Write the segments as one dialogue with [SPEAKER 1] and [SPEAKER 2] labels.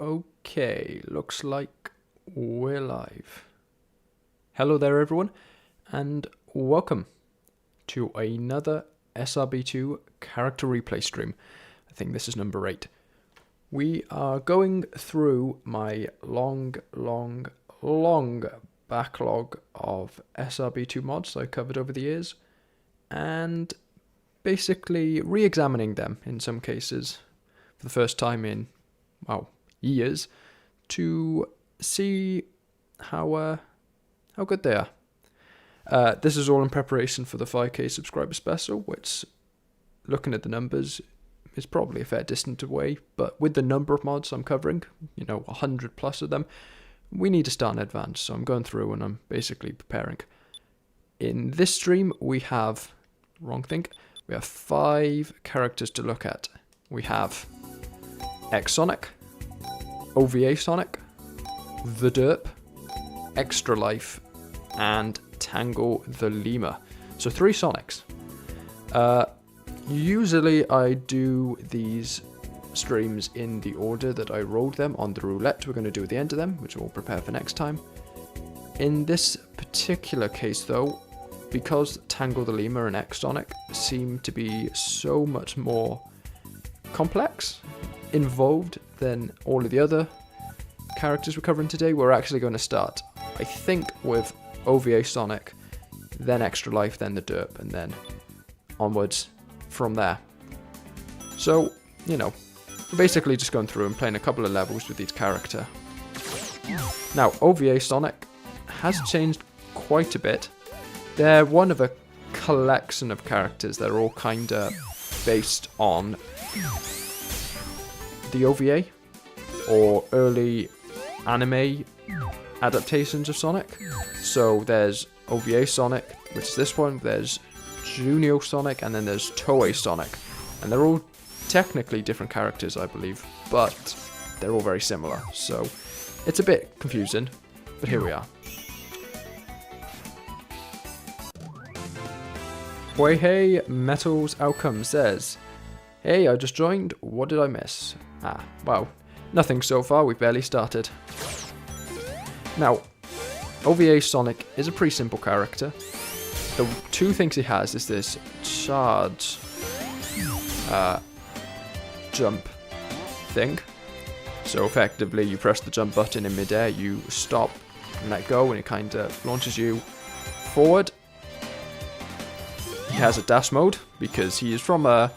[SPEAKER 1] Okay, looks like we're live. Hello there everyone, and welcome to another SRB2 character replay stream. I think this is number 8. We are going through my long backlog of SRB2 mods I covered over the years, and basically re-examining them in some cases for the first time in, well, years, to see how good they are. This is all in preparation for the 5k subscriber special, which, looking at the numbers, is probably a fair distance away, but with the number of mods I'm covering, 100 plus of them, we need to start in advance, so I'm going through and I'm basically preparing. In this stream we have, we have 5 characters to look at. We have Sonic, OVA Sonic, the Derp, Extra Life, and Tangle the Lemur. So 3 Sonics. Usually I do these streams in the order that I rolled them on the roulette we're going to do at the end of them, which we'll prepare for next time. In this particular case though, because Tangle the Lemur and Sonic seem to be so much more complex, involved than all of the other characters we're covering today, we're actually going to start, I think, with OVA Sonic, then Extra Life, then the Derp, and then onwards from there. So, we're basically just going through and playing a couple of levels with each character. Now, OVA Sonic has changed quite a bit. They're one of a collection of characters that are all kinda based on the OVA or early anime adaptations of Sonic. So there's OVA Sonic, which is this one, there's Junior Sonic, and then there's Toei Sonic. And they're all technically different characters, I believe, but they're all very similar. So it's a bit confusing, but here we are. Hey, Metals Outcome says, "Hey, I just joined, what did I miss?" Well, nothing so far, we've barely started. Now, OVA Sonic is a pretty simple character. The 2 things he has is this charge jump thing. So effectively, you press the jump button in midair, you stop and let go, and it kind of launches you forward. He has a dash mode, because he is from a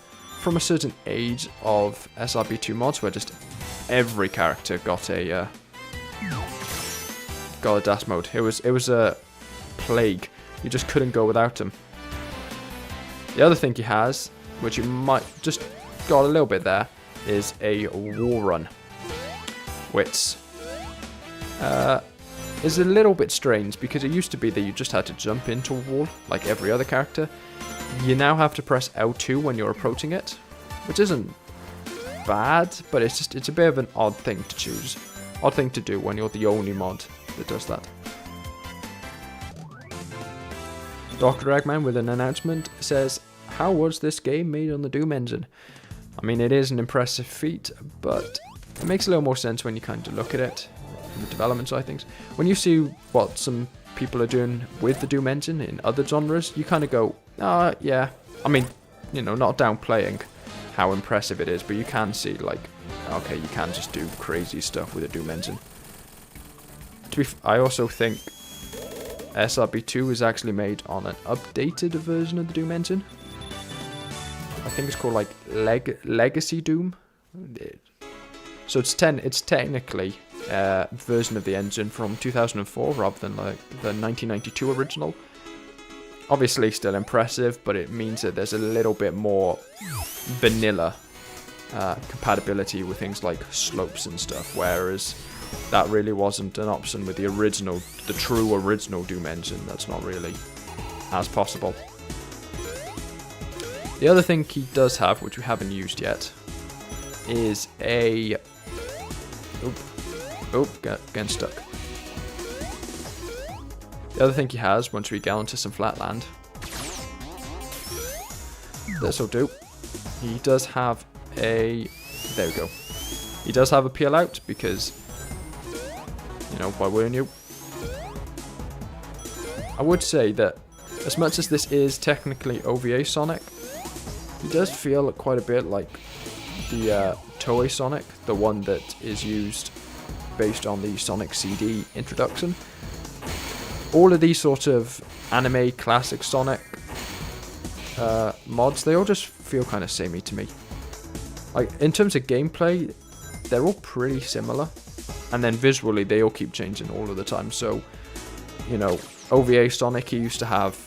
[SPEAKER 1] certain age of SRB2 mods where just every character got a dash mode. It was a plague. You just couldn't go without him. The other thing he has, which you might just got a little bit there, is a wall run, which is a little bit strange, because it used to be that you just had to jump into a wall like every other character. You now have to press L2 when you're approaching it, which isn't bad, but it's a bit of an odd thing to do when you're the only mod that does that. Dr. Eggman with an announcement says, "How was this game made on the Doom engine?" I mean, it is an impressive feat, but it makes a little more sense when you kind of look at it from the development side of things. When you see what some people are doing with the Doom engine in other genres, you kind of go, yeah. I mean, not downplaying how impressive it is, but you can see, like, okay, you can just do crazy stuff with a Doom engine. I also think SRB2 is actually made on an updated version of the Doom engine. I think it's called, like, Legacy Doom. So it's technically a version of the engine from 2004 rather than, like, the 1992 original. Obviously still impressive, but it means that there's a little bit more vanilla compatibility with things like slopes and stuff, whereas that really wasn't an option with the true original Doom engine. That's not really as possible. The other thing he does have, which we haven't used yet, is a... getting stuck. The other thing he has, once we get onto some flat land, this'll do. He does have a... there we go. He does have a peel out because, you know, why wouldn't you? I would say that as much as this is technically OVA Sonic, he does feel quite a bit like the Toei Sonic, the one that is used based on the Sonic CD introduction. All of these sort of anime classic Sonic mods, they all just feel kind of samey to me. Like, in terms of gameplay, they're all pretty similar, and then visually they all keep changing all of the time. So, you know, OVA Sonic, he used to have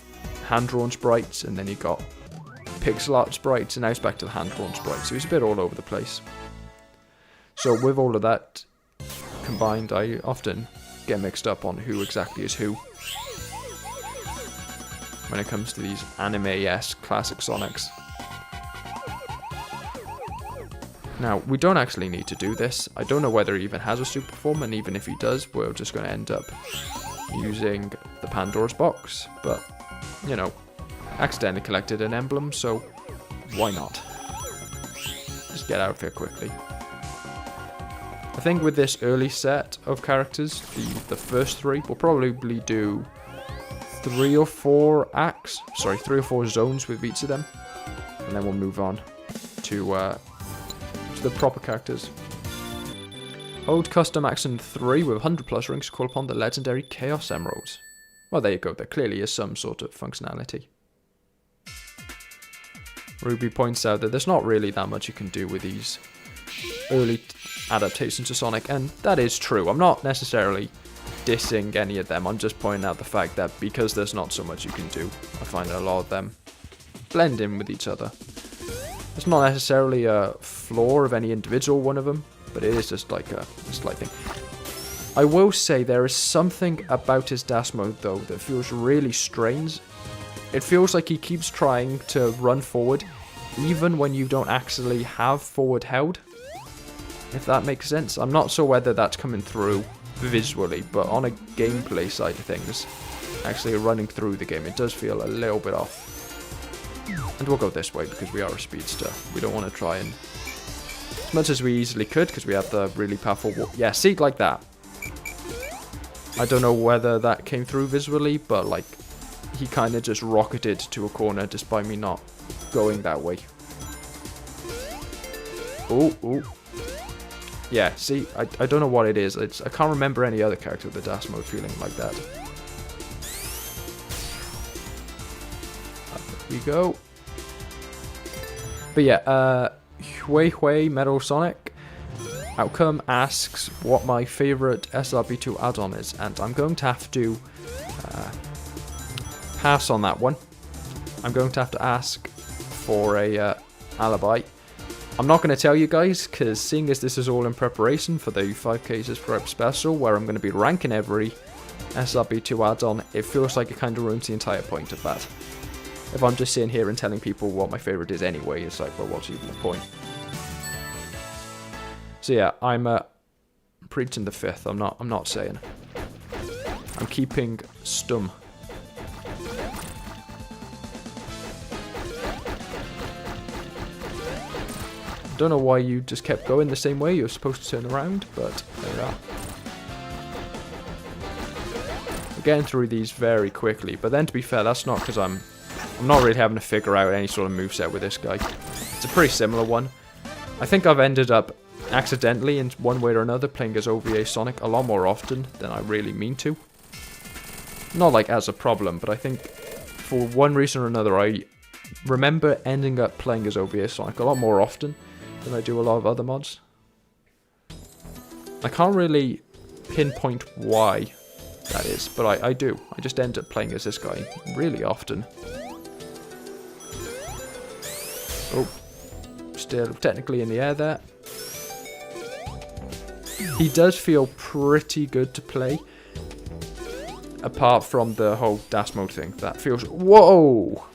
[SPEAKER 1] hand-drawn sprites, and then he got pixel art sprites, and now he's back to the hand-drawn sprites, so he's a bit all over the place. So with all of that combined, I often get mixed up on who exactly is who when it comes to these anime-esque classic Sonics. Now, we don't actually need to do this. I don't know whether he even has a super form, and even if he does, we're just going to end up using the Pandora's box. But, you know, accidentally collected an emblem, so why not? Just get out of here quickly. I think with this early set of characters, the first three, we'll probably do 3 or 4 acts, sorry, 3 or 4 zones with each of them, and then we'll move on to the proper characters. Hold custom action 3 with 100 plus rings to call upon the legendary Chaos Emeralds. Well, there you go, there clearly is some sort of functionality. Ruby points out that there's not really that much you can do with these early adaptations of Sonic, and that is true. I'm not necessarily dissing any of them, I'm just pointing out the fact that because there's not so much you can do, I find a lot of them blend in with each other. It's not necessarily a flaw of any individual one of them, but it is just like a slight thing. I will say there is something about his dash mode though that feels really strange. It feels like he keeps trying to run forward even when you don't actually have forward held, if that makes sense. I'm not sure whether that's coming through visually, but on a gameplay side of things, actually running through the game, it does feel a little bit off. And we'll go this way because we are a speedster. We don't want to try and, as much as we easily could, because we have the really powerful yeah, see, like that. I don't know whether that came through visually, but like, he kind of just rocketed to a corner despite me not going that way. Ooh. Yeah, see, I don't know what it is. I can't remember any other character with the dash mode feeling like that. There we go. But yeah, Hui Metal Sonic Outcome asks what my favorite SRB2 add-on is, and I'm going to have to pass on that one. I'm going to have to ask for a alibi. I'm not going to tell you guys, because seeing as this is all in preparation for the 5K subscribe special, where I'm going to be ranking every SRB2 add-on, it feels like it kind of ruins the entire point of that. If I'm just sitting here and telling people what my favourite is anyway, it's like, well, what's even the point? So yeah, I'm preaching the fifth. I'm not saying. I'm keeping stum. Don't know why you just kept going the same way. You're supposed to turn around, but there we are. We're getting through these very quickly, but then to be fair, that's not because I'm not really having to figure out any sort of moveset with this guy. It's a pretty similar one. I think I've ended up accidentally in one way or another playing as OVA Sonic a lot more often than I really mean to. Not like as a problem, but I think for one reason or another I remember ending up playing as OVA Sonic a lot more often than I do a lot of other mods. I can't really pinpoint why that is, but I do. I just end up playing as this guy really often. Oh, still technically in the air there. He does feel pretty good to play, apart from the whole dash mode thing. That feels... Whoa!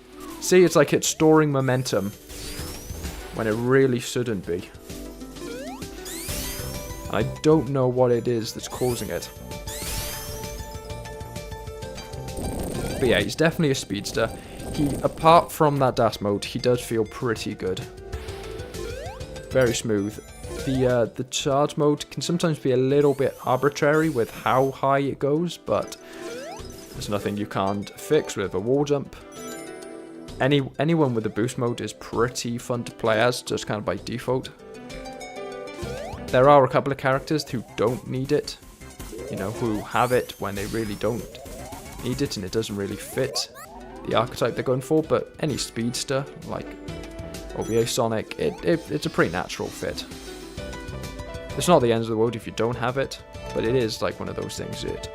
[SPEAKER 1] See, it's like it's storing momentum when it really shouldn't be. I don't know what it is that's causing it. But yeah, he's definitely a speedster. Apart from that dash mode, he does feel pretty good. Very smooth. The charge mode can sometimes be a little bit arbitrary with how high it goes, but there's nothing you can't fix with a wall jump. Anyone with the boost mode is pretty fun to play as, just kind of by default. There are a couple of characters who don't need it, you know, who have it when they really don't need it and it doesn't really fit the archetype they're going for, but any speedster, like OVA Sonic, it's a pretty natural fit. It's not the end of the world if you don't have it, but it is like one of those things that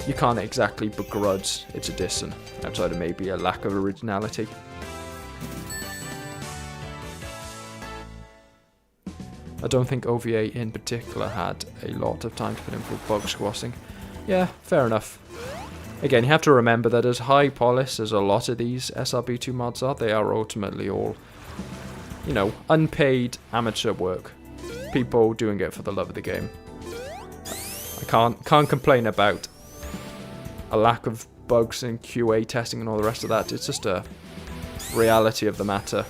[SPEAKER 1] you can't exactly begrudge its addition, outside of maybe a lack of originality. I don't think OVA in particular had a lot of time to put in for bug squashing. Yeah, fair enough. Again, you have to remember that as high polish as a lot of these SRB2 mods are, they are ultimately all, you know, unpaid amateur work. People doing it for the love of the game. I can't complain about a lack of bugs in QA testing and all the rest of that. It's just a reality of the matter.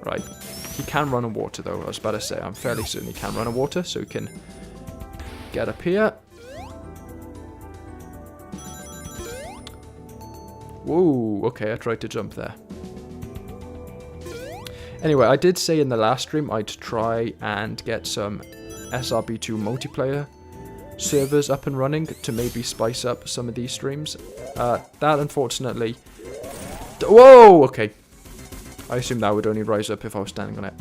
[SPEAKER 1] Right. He can run on water though, I was about to say. I'm fairly certain he can run on water, so he can get up here. Whoa, okay, I tried to jump there. Anyway, I did say in the last stream I'd try and get some SRB2 multiplayer servers up and running to maybe spice up some of these streams. That unfortunately... Whoa, okay. I assume that would only rise up if I was standing on it.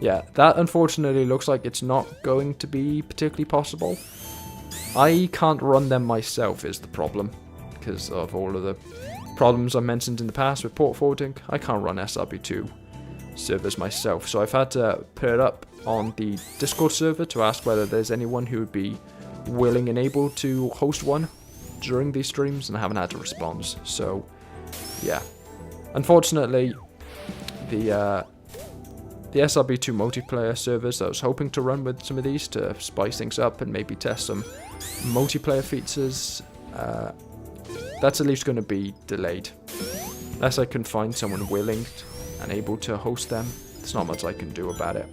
[SPEAKER 1] Yeah, that unfortunately looks like it's not going to be particularly possible. I can't run them myself is the problem, because of all of the problems I mentioned in the past with port forwarding. I can't run SRB2 servers myself, so I've had to put it up on the Discord server to ask whether there's anyone who would be willing and able to host one during these streams, and I haven't had a response. So, yeah. Unfortunately, the SRB2 multiplayer servers that I was hoping to run with some of these to spice things up and maybe test some multiplayer features, that's at least going to be delayed. Unless I can find someone willing and able to host them, there's not much I can do about it.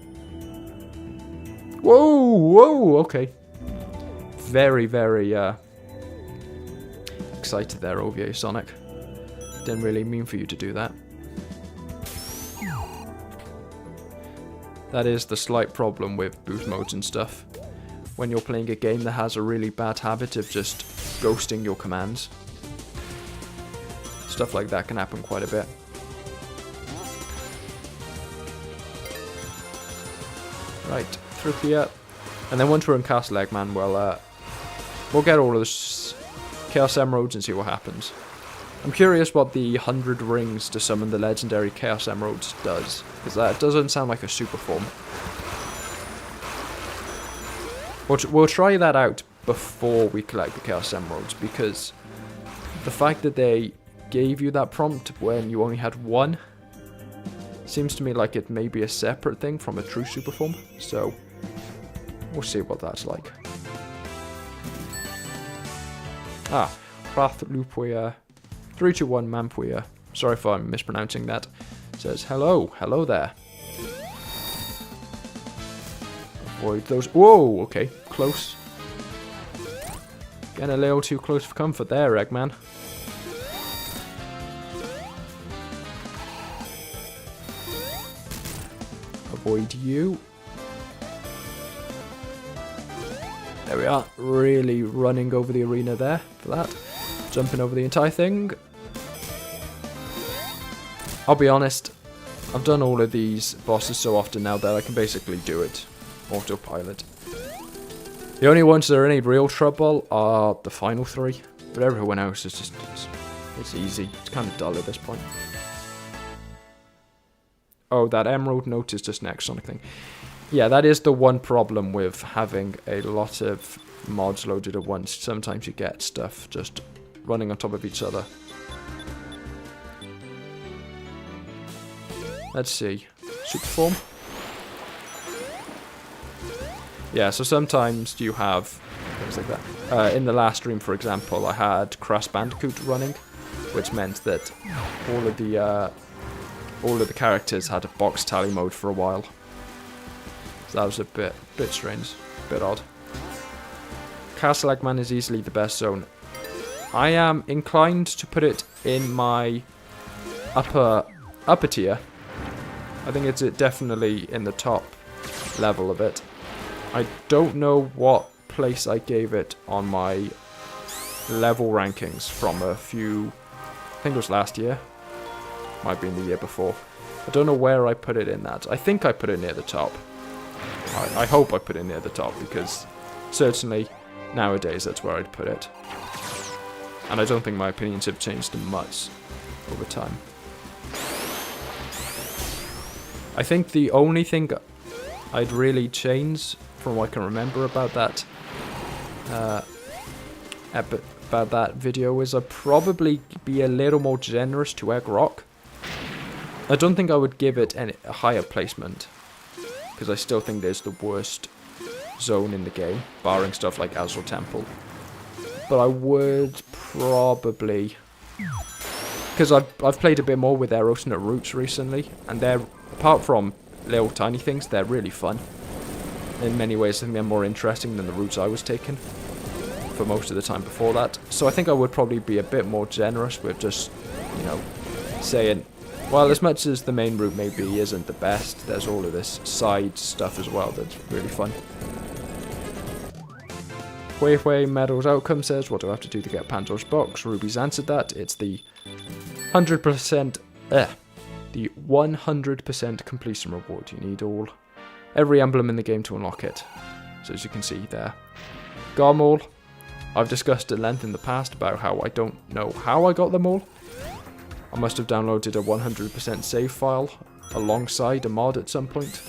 [SPEAKER 1] Whoa, whoa, okay. Very, very excited there, OVA Sonic. Didn't really mean for you to do that. That is the slight problem with boost modes and stuff. When you're playing a game that has a really bad habit of just ghosting your commands. Stuff like that can happen quite a bit. Right, through here. And then once we're in Castle Eggman, we'll get all of the Chaos Emeralds and see what happens. I'm curious what the 100 rings to summon the legendary Chaos Emeralds does, because that doesn't sound like a super form. We'll try that out before we collect the Chaos Emeralds, because the fact that they gave you that prompt when you only had one seems to me like it may be a separate thing from a true super form, so we'll see what that's like. Ah, Rath Lupuya 321 Mampuya. Sorry if I'm mispronouncing that. Says hello, hello there. Avoid those. Whoa, okay, close. Getting a little too close for comfort there, Eggman. Avoid you. There we are, really running over the arena there for that. Jumping over the entire thing. I'll be honest, I've done all of these bosses so often now that I can basically do it autopilot. The only ones that are in any real trouble are the final three, but everyone else is just, it's easy. It's kind of dull at this point. Oh, that emerald note is just next Sonic thing. Yeah, that is the one problem with having a lot of mods loaded at once. Sometimes you get stuff just running on top of each other. Let's see. Super form. Yeah, so sometimes you have things like that. In the last stream, for example, I had Crash Bandicoot running, which meant that all of the all of the characters had a box tally mode for a while. So that was a bit strange, a bit odd. Castle Eggman is easily the best zone. I am inclined to put it in my upper tier. I think it's definitely in the top level of it. I don't know what place I gave it on my level rankings from a few, I think it was last year. Might be in the year before. I don't know where I put it in that. I think I put it near the top. I hope I put it near the top, because certainly nowadays that's where I'd put it. And I don't think my opinions have changed much over time. I think the only thing I'd really change from what I can remember about that video is I'd probably be a little more generous to Egg Rock. I don't think I would give it a higher placement, because I still think there's the worst zone in the game, barring stuff like Azure Temple. But I would probably, because I've played a bit more with their alternate routes recently, and they're, apart from little tiny things, they're really fun. In many ways, I think they're more interesting than the routes I was taking for most of the time before that. So I think I would probably be a bit more generous with just, you know, saying, well, as much as the main route maybe isn't the best, there's all of this side stuff as well that's really fun. Huehue Medals Outcome says, what do I have to do to get Pandora's Box? Ruby's answered that. It's the 100%, the 100% completion reward. You need every emblem in the game to unlock it. So as you can see there. Garmall, I've discussed at length in the past about how I don't know how I got them all. I must have downloaded a 100% save file alongside a mod at some point,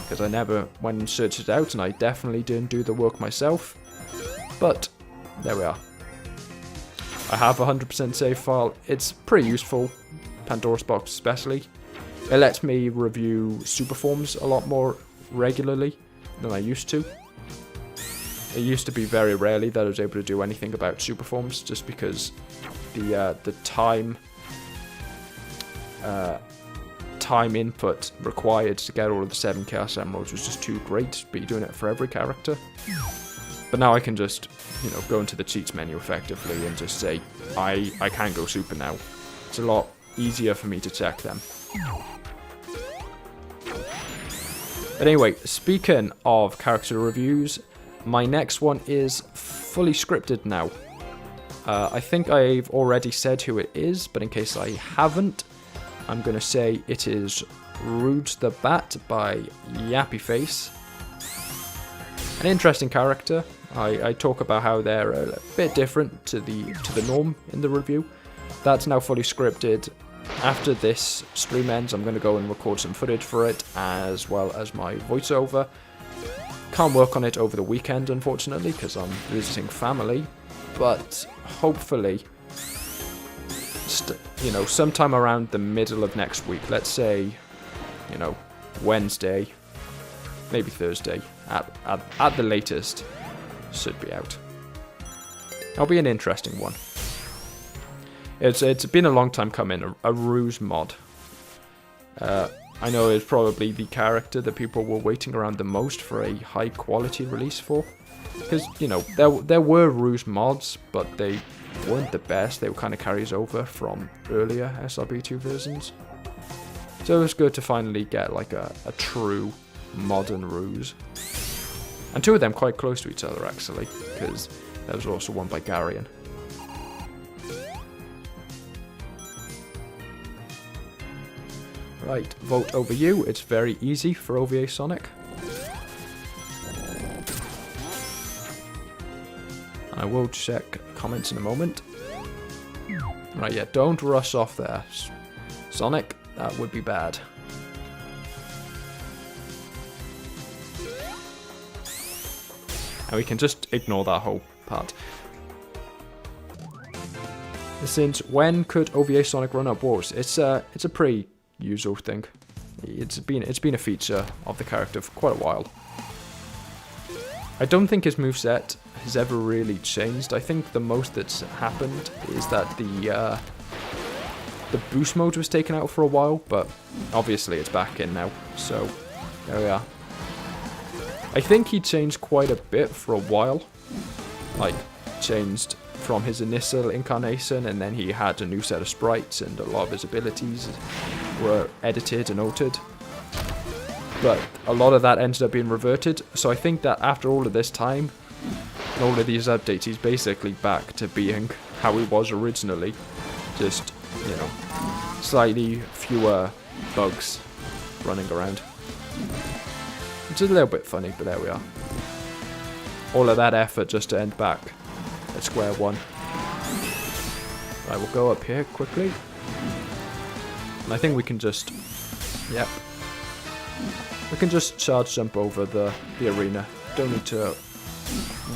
[SPEAKER 1] because I never went and searched it out, and I definitely didn't do the work myself. But there we are. I have a 100% save file. It's pretty useful, Pandora's Box especially. It lets me review super forms a lot more regularly than I used to. It used to be very rarely that I was able to do anything about super forms, just because the time input required to get all of the 7 Chaos Emeralds was just too great to be doing it for every character. But now I can just, you know, go into the cheats menu effectively and just say, I can go super now. It's a lot easier for me to check them. But anyway, speaking of character reviews, my next one is fully scripted now. I think I've already said who it is, but in case I haven't, I'm going to say it is Rude the Bat by Yappy Face. An interesting character. I talk about how they're a bit different to the norm in the review. That's now fully scripted. After this stream ends, I'm going to go and record some footage for it, as well as my voiceover. Can't work on it over the weekend, unfortunately, because I'm visiting family, but hopefully, you know, sometime around the middle of next week, let's say, you know, Wednesday, maybe Thursday, at the latest, should be out. That'll be an interesting one. It's been a long time coming, a Ruse mod. I know it's probably the character that people were waiting around the most for a high quality release for. Because, you know, there were Ruse mods, but they weren't the best. They were kind of carries over from earlier SRB2 versions. So it was good to finally get like a true modern Ruse. And 2 of them quite close to each other, actually, because there was also one by Garion. Right, vote over you. It's very easy for OVA Sonic. I will check comments in a moment. Right, yeah, don't rush off there. Sonic, that would be bad. And we can just ignore that whole part. Since when could OVA Sonic run up walls? It's a pretty usual thing. It's been a feature of the character for quite a while. I don't think his moveset has ever really changed. I think the most that's happened is that the the boost mode was taken out for a while, but obviously it's back in now, so there we are. I think he changed quite a bit for a while, like changed from his initial incarnation, and then he had a new set of sprites and a lot of his abilities were edited and altered. But a lot of that ended up being reverted, so I think that after all of this time, and all of these updates, he's basically back to being how he was originally. Just, you know, slightly fewer bugs running around. Which is a little bit funny, but there we are. All of that effort just to end back at square one. Right, we'll go up here quickly. And I think we can just... Yep. We can just charge jump over the arena. Don't need to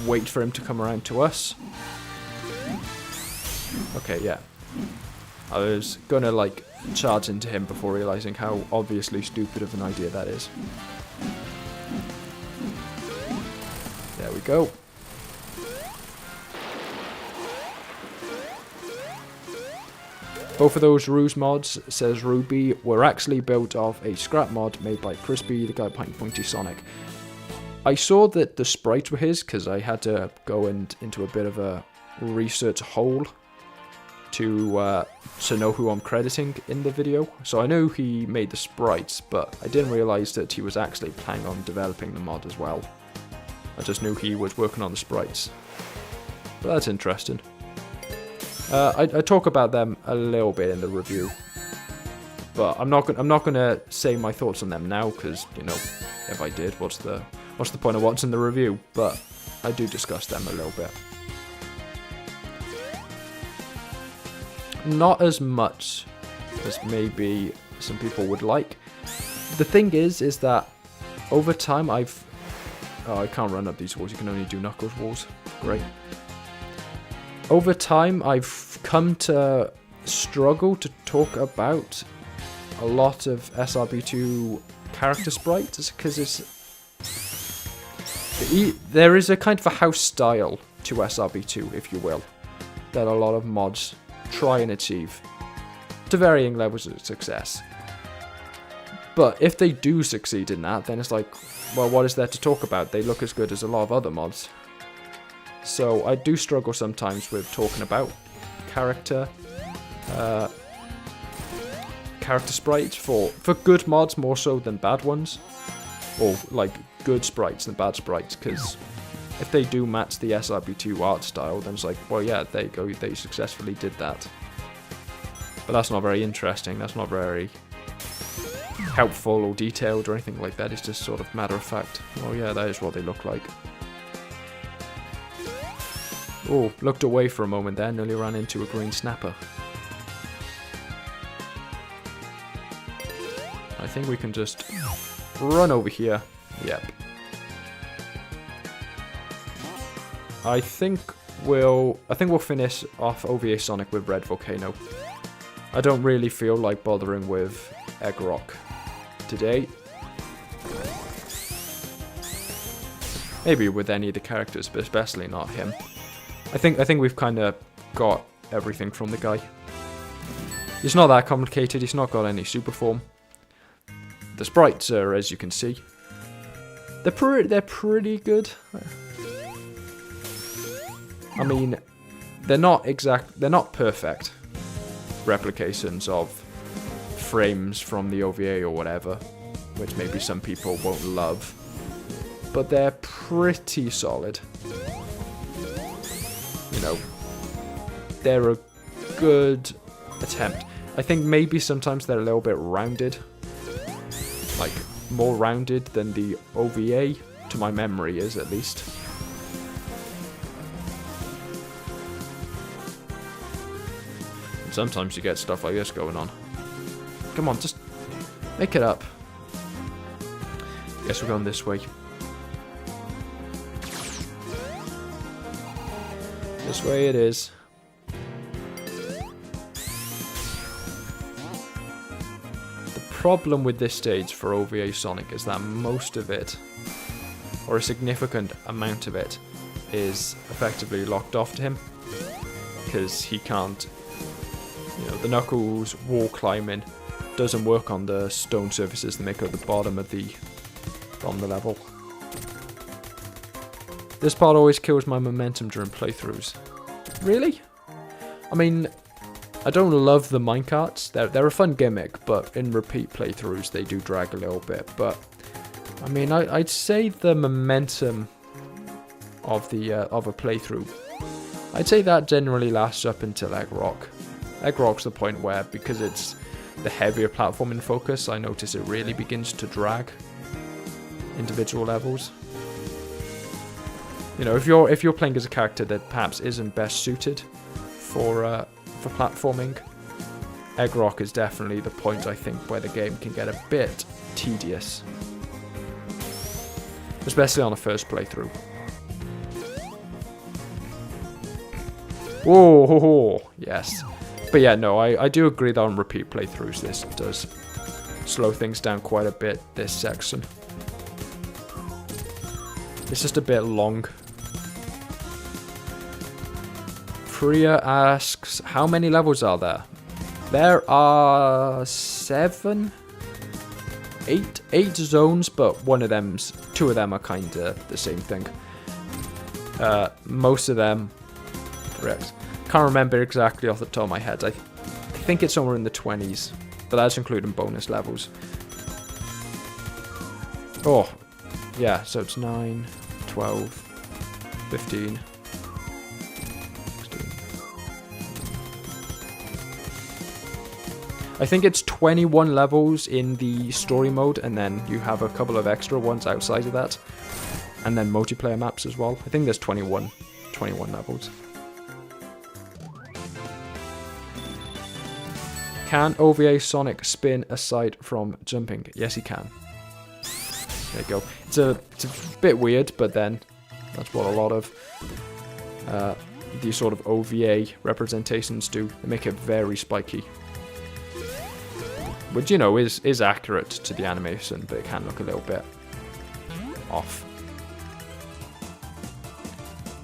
[SPEAKER 1] wait for him to come around to us. Okay, yeah. I was gonna, like, charge into him before realizing how obviously stupid of an idea that is. There we go. Both of those Ruse mods, says Ruby, were actually built off a scrap mod made by Crispy, the guy behind Pointy Sonic. I saw that the sprites were his because I had to go into a bit of a research hole to know who I'm crediting in the video. So I knew he made the sprites, but I didn't realize that he was actually planning on developing the mod as well. I just knew he was working on the sprites. But that's interesting. I talk about them a little bit in the review, but I'm not gonna say my thoughts on them now because, you know, if I did, what's the point of watching the review? But I do discuss them a little bit. Not as much as maybe some people would like. The thing is that over time I can't run up these walls. You can only do Knuckles walls. Great. Over time, I've come to struggle to talk about a lot of SRB2 character sprites because there is a kind of a house style to SRB2, if you will, that a lot of mods try and achieve to varying levels of success. But if they do succeed in that, then it's like, well, what is there to talk about? They look as good as a lot of other mods. So I do struggle sometimes with talking about character sprites for good mods more so than bad ones, or like good sprites than bad sprites, because if they do match the SRB2 art style, then it's like, well, yeah, there you go, they successfully did that. But that's not very interesting, that's not very helpful or detailed or anything like that, it's just sort of matter of fact. Oh yeah, that is what they look like. Oh, looked away for a moment there, nearly ran into a green snapper. I think we can just run over here. Yep. I think we'll finish off OVA Sonic with Red Volcano. I don't really feel like bothering with Egg Rock today. Maybe with any of the characters, but especially not him. I think we've kind of got everything from the guy. He's not that complicated, he's not got any super form. The sprites are, as you can see, they're pretty good. I mean, they're not perfect replications of frames from the OVA or whatever, which maybe some people won't love, but they're pretty solid. You know, they're a good attempt. I think maybe sometimes they're a little bit rounded, like more rounded than the OVA, to my memory is at least. And sometimes you get stuff like this going on. Come on, just make it up. Guess we're going this way. This way it is. The problem with this stage for OVA Sonic is that most of it, or a significant amount of it, is effectively locked off to him, because he can't You know, the Knuckles wall climbing doesn't work on the stone surfaces that make up the bottom of the level. This part always kills my momentum during playthroughs. Really? I mean, I don't love the minecarts. They're a fun gimmick, but in repeat playthroughs they do drag a little bit. But I mean, I'd say the momentum of a playthrough, I'd say that generally lasts up until Egg Rock. Egg Rock's the point where, because it's the heavier platforming focus, I notice it really begins to drag individual levels. You know, if you're playing as a character that perhaps isn't best suited for platforming, Egg Rock is definitely the point, I think, where the game can get a bit tedious, especially on a first playthrough. Whoa, yes. But yeah, no, I do agree that on repeat playthroughs this does slow things down quite a bit, this section. It's just a bit long. Priya asks, how many levels are there? There are 7? 8 zones, but two of them are kinda the same thing. Most of them, correct. Can't remember exactly off the top of my head. I think it's somewhere in the 20s, but that's including bonus levels. Oh, yeah, so it's 9, 12, 15, 16. I think it's 21 levels in the story mode, and then you have a couple of extra ones outside of that. And then multiplayer maps as well. I think there's 21 levels. Can OVA Sonic spin aside from jumping? Yes, he can. There you go. It's a bit weird, but then that's what a lot of these sort of OVA representations do. They make it very spiky, which, you know, is accurate to the animation, but it can look a little bit off.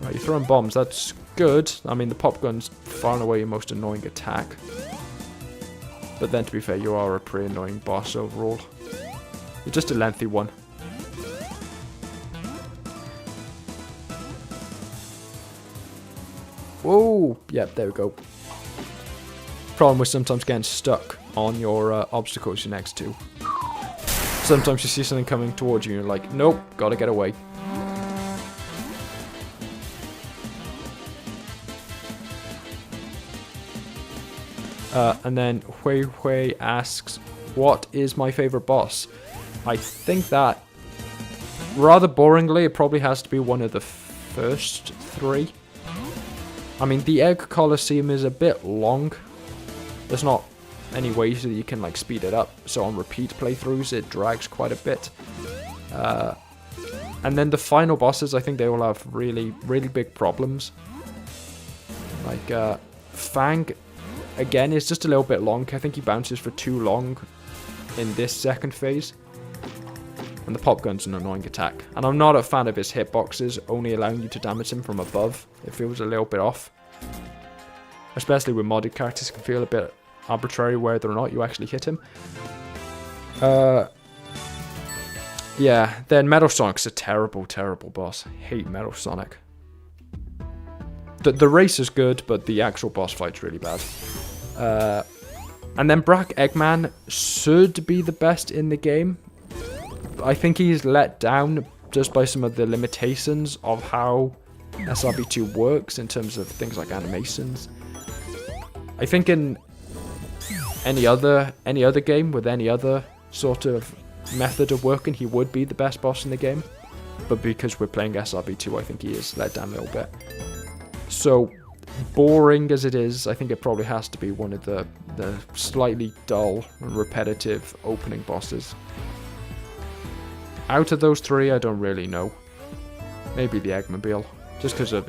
[SPEAKER 1] Right, you're throwing bombs. That's good. I mean, the pop gun's far and away your most annoying attack. But then, to be fair, you are a pretty annoying boss overall. You're just a lengthy one. Whoa! Yep, there we go. Problem with sometimes getting stuck on your obstacles you're next to. Sometimes you see something coming towards you and you're like, nope, gotta get away. And then Hui Hui asks, what is my favorite boss? I think that, rather boringly, it probably has to be one of the first 3. I mean, the Egg Coliseum is a bit long. There's not any ways that you can, like, speed it up. So on repeat playthroughs, it drags quite a bit. And then the final bosses, I think they all have really, really big problems. Like, Fang, again, is just a little bit long. I think he bounces for too long in this second phase. And the pop gun's an annoying attack. And I'm not a fan of his hitboxes only allowing you to damage him from above. It feels a little bit off. Especially with modded characters, it can feel a bit arbitrary whether or not you actually hit him. Yeah, then Metal Sonic's a terrible, terrible boss. I hate Metal Sonic. The race is good, but the actual boss fight's really bad. And then Black Eggman should be the best in the game. I think he's let down just by some of the limitations of how SRB2 works in terms of things like animations. I think in any other game with any other sort of method of working, he would be the best boss in the game. But because we're playing SRB2, I think he is let down a little bit. So, boring as it is, I think it probably has to be one of the slightly dull and repetitive opening bosses. Out of those 3, I don't really know. Maybe the Eggmobile, just because of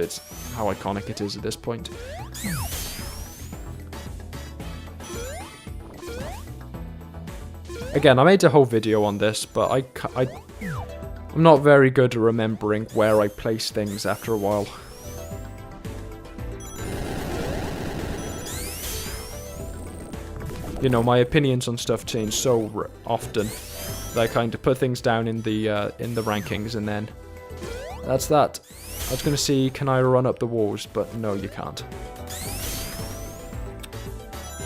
[SPEAKER 1] how iconic it is at this point. Again, I made a whole video on this, but I'm not very good at remembering where I place things after a while. you know, my opinions on stuff change so often that I kind of put things down in the rankings, and then that's that. I was gonna see, can I run up the walls, but no, you can't.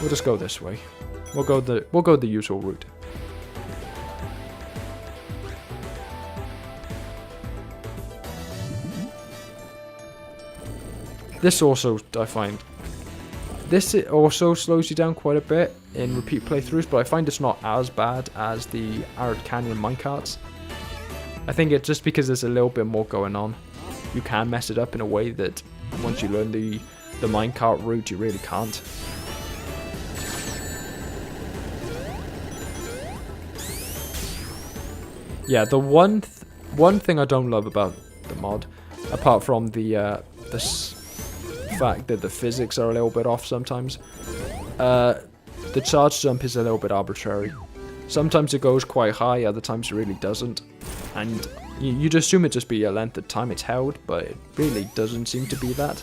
[SPEAKER 1] We'll just go this way. We'll go the usual route. This also, I find, this also slows you down quite a bit in repeat playthroughs, but I find it's not as bad as the Arid Canyon minecarts. I think it's just because there's a little bit more going on. You can mess it up in a way that once you learn the minecart route, you really can't. Yeah, the one thing I don't love about the mod, apart from the fact that the physics are a little bit off sometimes, the charge jump is a little bit arbitrary. Sometimes it goes quite high, other times it really doesn't, and you'd assume it just be a length of time it's held, but it really doesn't seem to be that.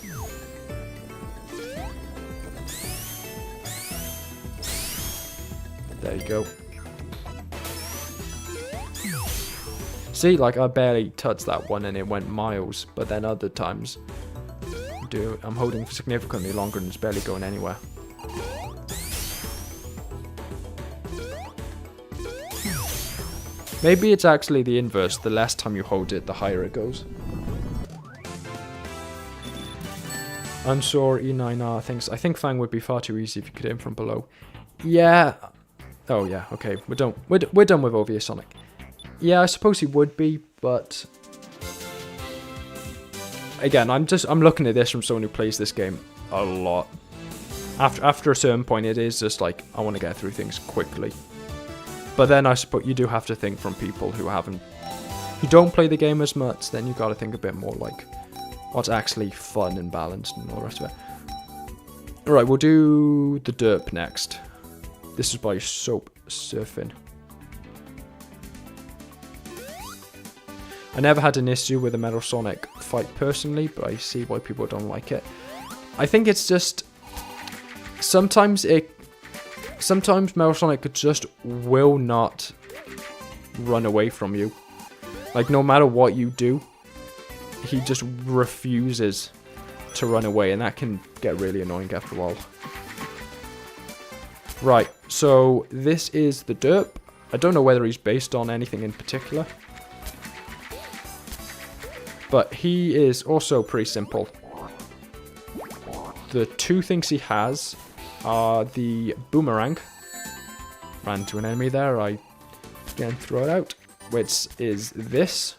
[SPEAKER 1] There you go. See, like, I barely touched that one and it went miles, but then other times I'm holding significantly longer and it's barely going anywhere. Maybe it's actually the inverse. The less time you hold it, the higher it goes. Unsure E9R thinks, I think Fang would be far too easy if you could aim from below. Yeah. Oh yeah, okay. We're done with OVA Sonic. Yeah, I suppose he would be, but again, I'm looking at this from someone who plays this game a lot. After a certain point, it is just like, I want to get through things quickly. But then I suppose you do have to think from people who don't play the game as much. Then you got to think a bit more like what's actually fun and balanced and all the rest of it. All right, we'll do the Derp next. This is by Soap Surfing. I never had an issue with a Metal Sonic fight personally, but I see why people don't like it. I think it's just sometimes Metal Sonic just will not run away from you. Like, no matter what you do, he just refuses to run away, and that can get really annoying after a while. Right, so this is the Derp. I don't know whether he's based on anything in particular, but he is also pretty simple. The two things he has are the boomerang. Ran to an enemy there, I again throw it out, which is this.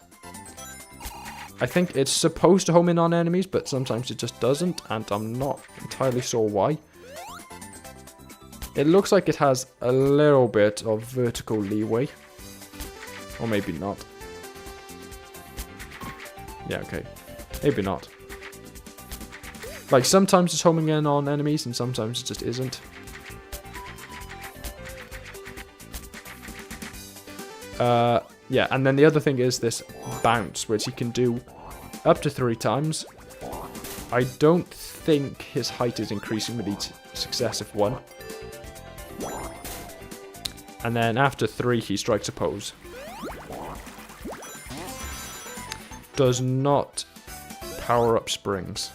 [SPEAKER 1] I think it's supposed to home in on enemies, but sometimes it just doesn't, and I'm not entirely sure why. It looks like it has a little bit of vertical leeway, or maybe not. Yeah, okay. Maybe not. Like, sometimes it's homing in on enemies, and sometimes it just isn't. Yeah, and then the other thing is this bounce, which he can do up to 3 times. I don't think his height is increasing with each successive one. And then after 3, he strikes a pose. Does not power up springs.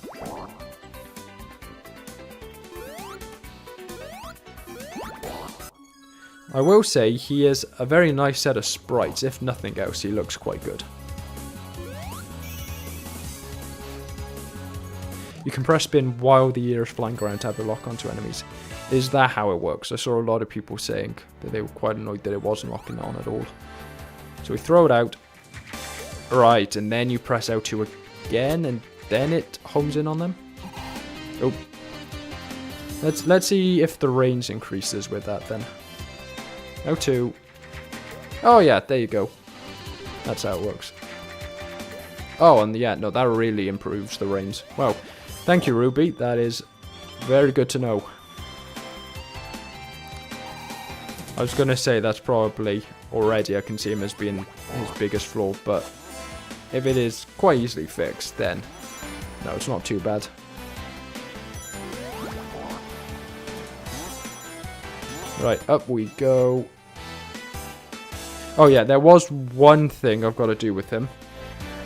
[SPEAKER 1] I will say he is a very nice set of sprites. If nothing else, he looks quite good. You can press spin while the ear is flying around to have a lock onto enemies. Is that how it works? I saw a lot of people saying that they were quite annoyed that it wasn't locking on at all. So we throw it out. Right, and then you press L2 again, and then it homes in on them. Oh. Let's see if the range increases with that then. L2. Oh yeah, there you go. That's how it works. Oh, and yeah, no, that really improves the range. Well, thank you, Ruby. That is very good to know. I was going to say that's probably already I can see him as being his biggest flaw, but if it is quite easily fixed, then no, it's not too bad. Right, up we go. Oh yeah, there was one thing I've got to do with him.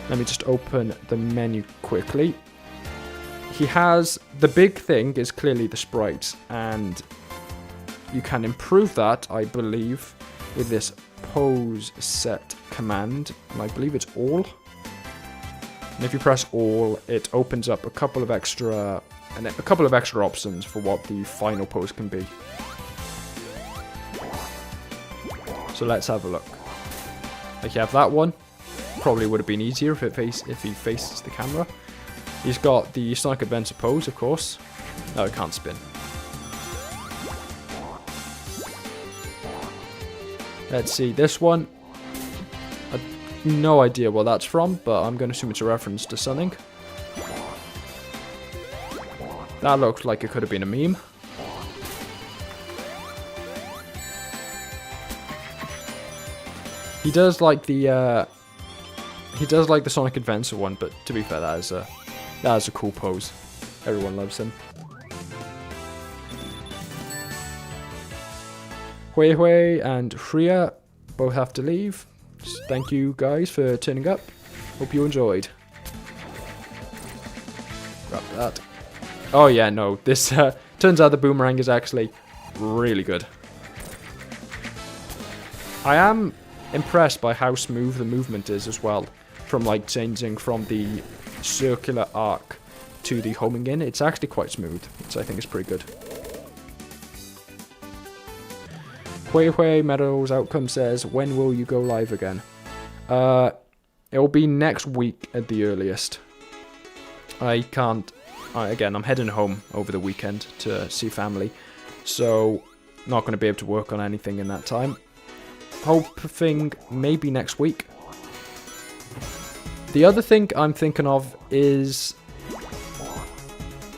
[SPEAKER 1] Let me just open the menu quickly. He has, the big thing is clearly the sprites, and you can improve that, I believe, with this pose set command, and I believe it's all. And if you press all, it opens up a couple of extra options for what the final pose can be. So let's have a look. Like you have that one. Probably would have been easier if he faces the camera. He's got the Sonic Adventure pose, of course. No, it can't spin. Let's see, this one. I have no idea what that's from, but I'm going to assume it's a reference to something. That looks like it could have been a meme. He does like the Sonic Adventure one, but to be fair, that is a cool pose. Everyone loves him. Hui Hui and Shreya both have to leave. Just thank you guys for turning up. Hope you enjoyed. Grab that. Oh yeah, no, this turns out the boomerang is actually really good. I am impressed by how smooth the movement is as well. From like changing from the circular arc to the homing in, it's actually quite smooth, which I think is pretty good. Hui Hui Meadows Outcome says, when will you go live again? It'll be next week at the earliest. I can't, again, I'm heading home over the weekend to see family, so not going to be able to work on anything in that time. Hoping maybe next week. The other thing I'm thinking of is,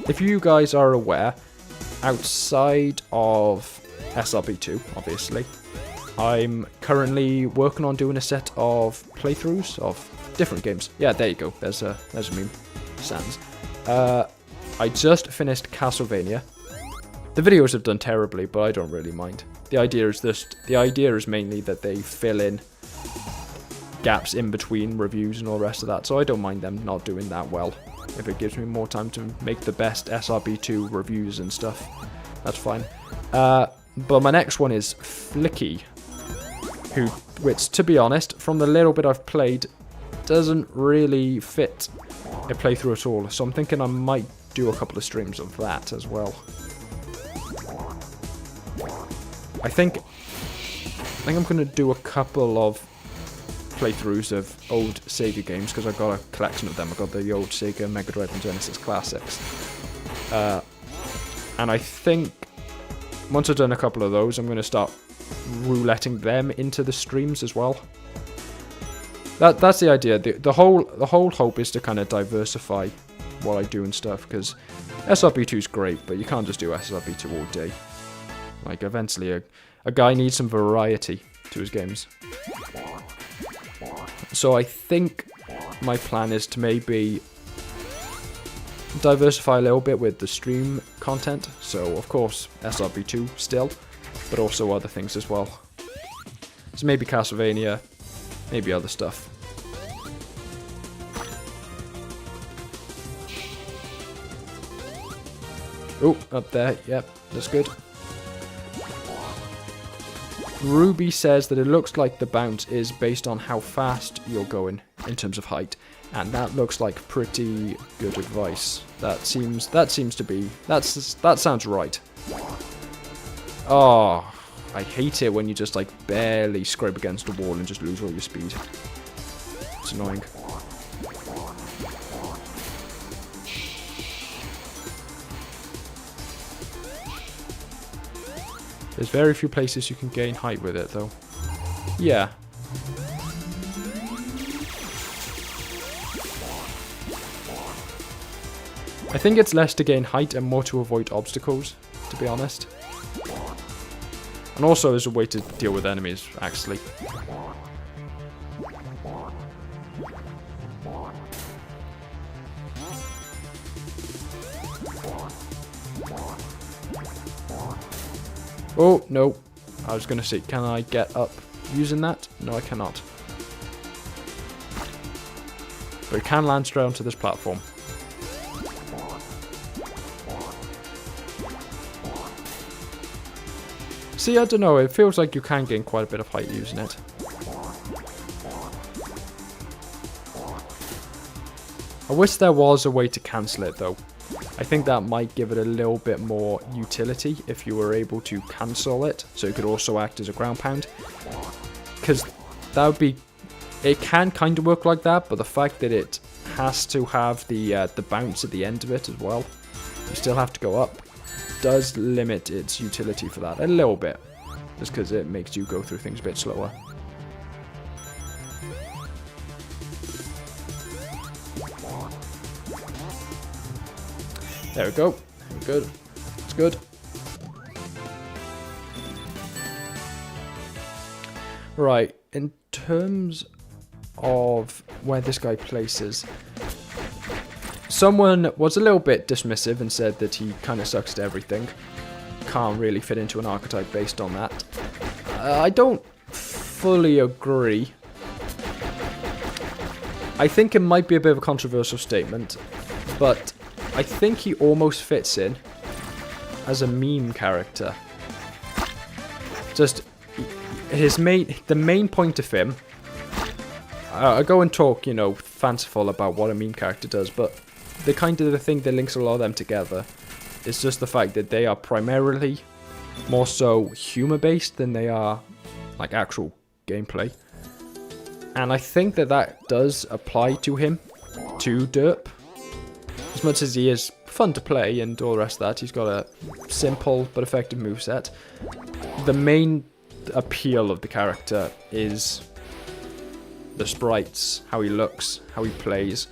[SPEAKER 1] if you guys are aware, outside of SRB2, obviously, I'm currently working on doing a set of playthroughs of different games. Yeah, there you go. There's a meme. Sans. I just finished Castlevania. The videos have done terribly, but I don't really mind. The idea is mainly that they fill in gaps in between reviews and all the rest of that, so I don't mind them not doing that well. If it gives me more time to make the best SRB2 reviews and stuff, that's fine. But my next one is Flicky, which, to be honest, from the little bit I've played, doesn't really fit a playthrough at all. So I'm thinking I might do a couple of streams of that as well. I think I'm going to do a couple of playthroughs of old Sega games, because I've got a collection of them. I've got the old Sega, Mega Drive and Genesis classics. And I think once I've done a couple of those, I'm going to start rouletting them into the streams as well. That's the idea. The whole hope is to kind of diversify what I do and stuff, because SRB2 is great, but you can't just do SRB2 all day. Like, eventually a guy needs some variety to his games. So I think my plan is to maybe diversify a little bit with the stream content. So, of course, SRB2 still, but also other things as well. So maybe Castlevania, maybe other stuff. Oh, up there, yep, that's good. Ruby says that it looks like the bounce is based on how fast you're going in terms of height, and that looks like pretty good advice. That sounds right. Oh, I hate it when you just like barely scrape against a wall and just lose all your speed. It's annoying. There's very few places you can gain height with it, though. Yeah. I think it's less to gain height and more to avoid obstacles, to be honest. And also as a way to deal with enemies, actually. Oh, no. I was going to say, can I get up using that? No, I cannot. But it can land straight onto this platform. See, I don't know, it feels like you can gain quite a bit of height using it. I wish there was a way to cancel it though. I think that might give it a little bit more utility if you were able to cancel it, so it could also act as a ground pound. Because that would be... It can kind of work like that, but the fact that it has to have the bounce at the end of it as well, you still have to go up, does limit its utility for that a little bit. Just because it makes you go through things a bit slower. There we go. Good. It's good. Right, in terms of where this guy places, someone was a little bit dismissive and said that he kind of sucks at everything. Can't really fit into an archetype based on that. I don't fully agree. I think it might be a bit of a controversial statement, but I think he almost fits in as a meme character. Just the main point of him. I go and talk, you know, fanciful about what a meme character does, but the thing that links a lot of them together is just the fact that they are primarily more so humor based than they are like actual gameplay. And I think that does apply to him, to Derp. As much as he is fun to play and all the rest of that, he's got a simple but effective moveset. The main appeal of the character is the sprites, how he looks, how he plays,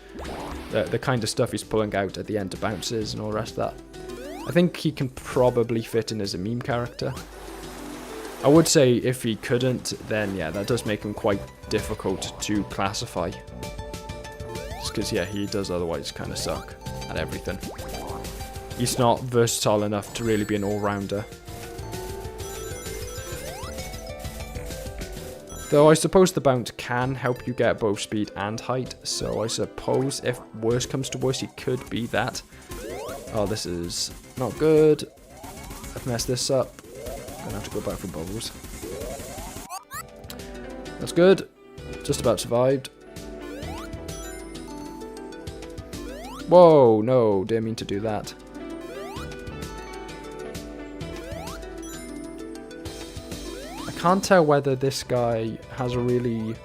[SPEAKER 1] the kind of stuff he's pulling out at the end of bounces and all the rest of that. I think he can probably fit in as a meme character. I would say if he couldn't, then yeah, that does make him quite difficult to classify. Just because, yeah, he does otherwise kind of suck at everything. He's not versatile enough to really be an all-rounder. Though I suppose the bounce can help you get both speed and height, so I suppose if worse comes to worse, he could be that. Oh, this is not good. I've messed this up. I'm gonna have to go back for bubbles. That's good. Just about survived. Whoa, no, didn't mean to do that. I can't tell whether this guy has a really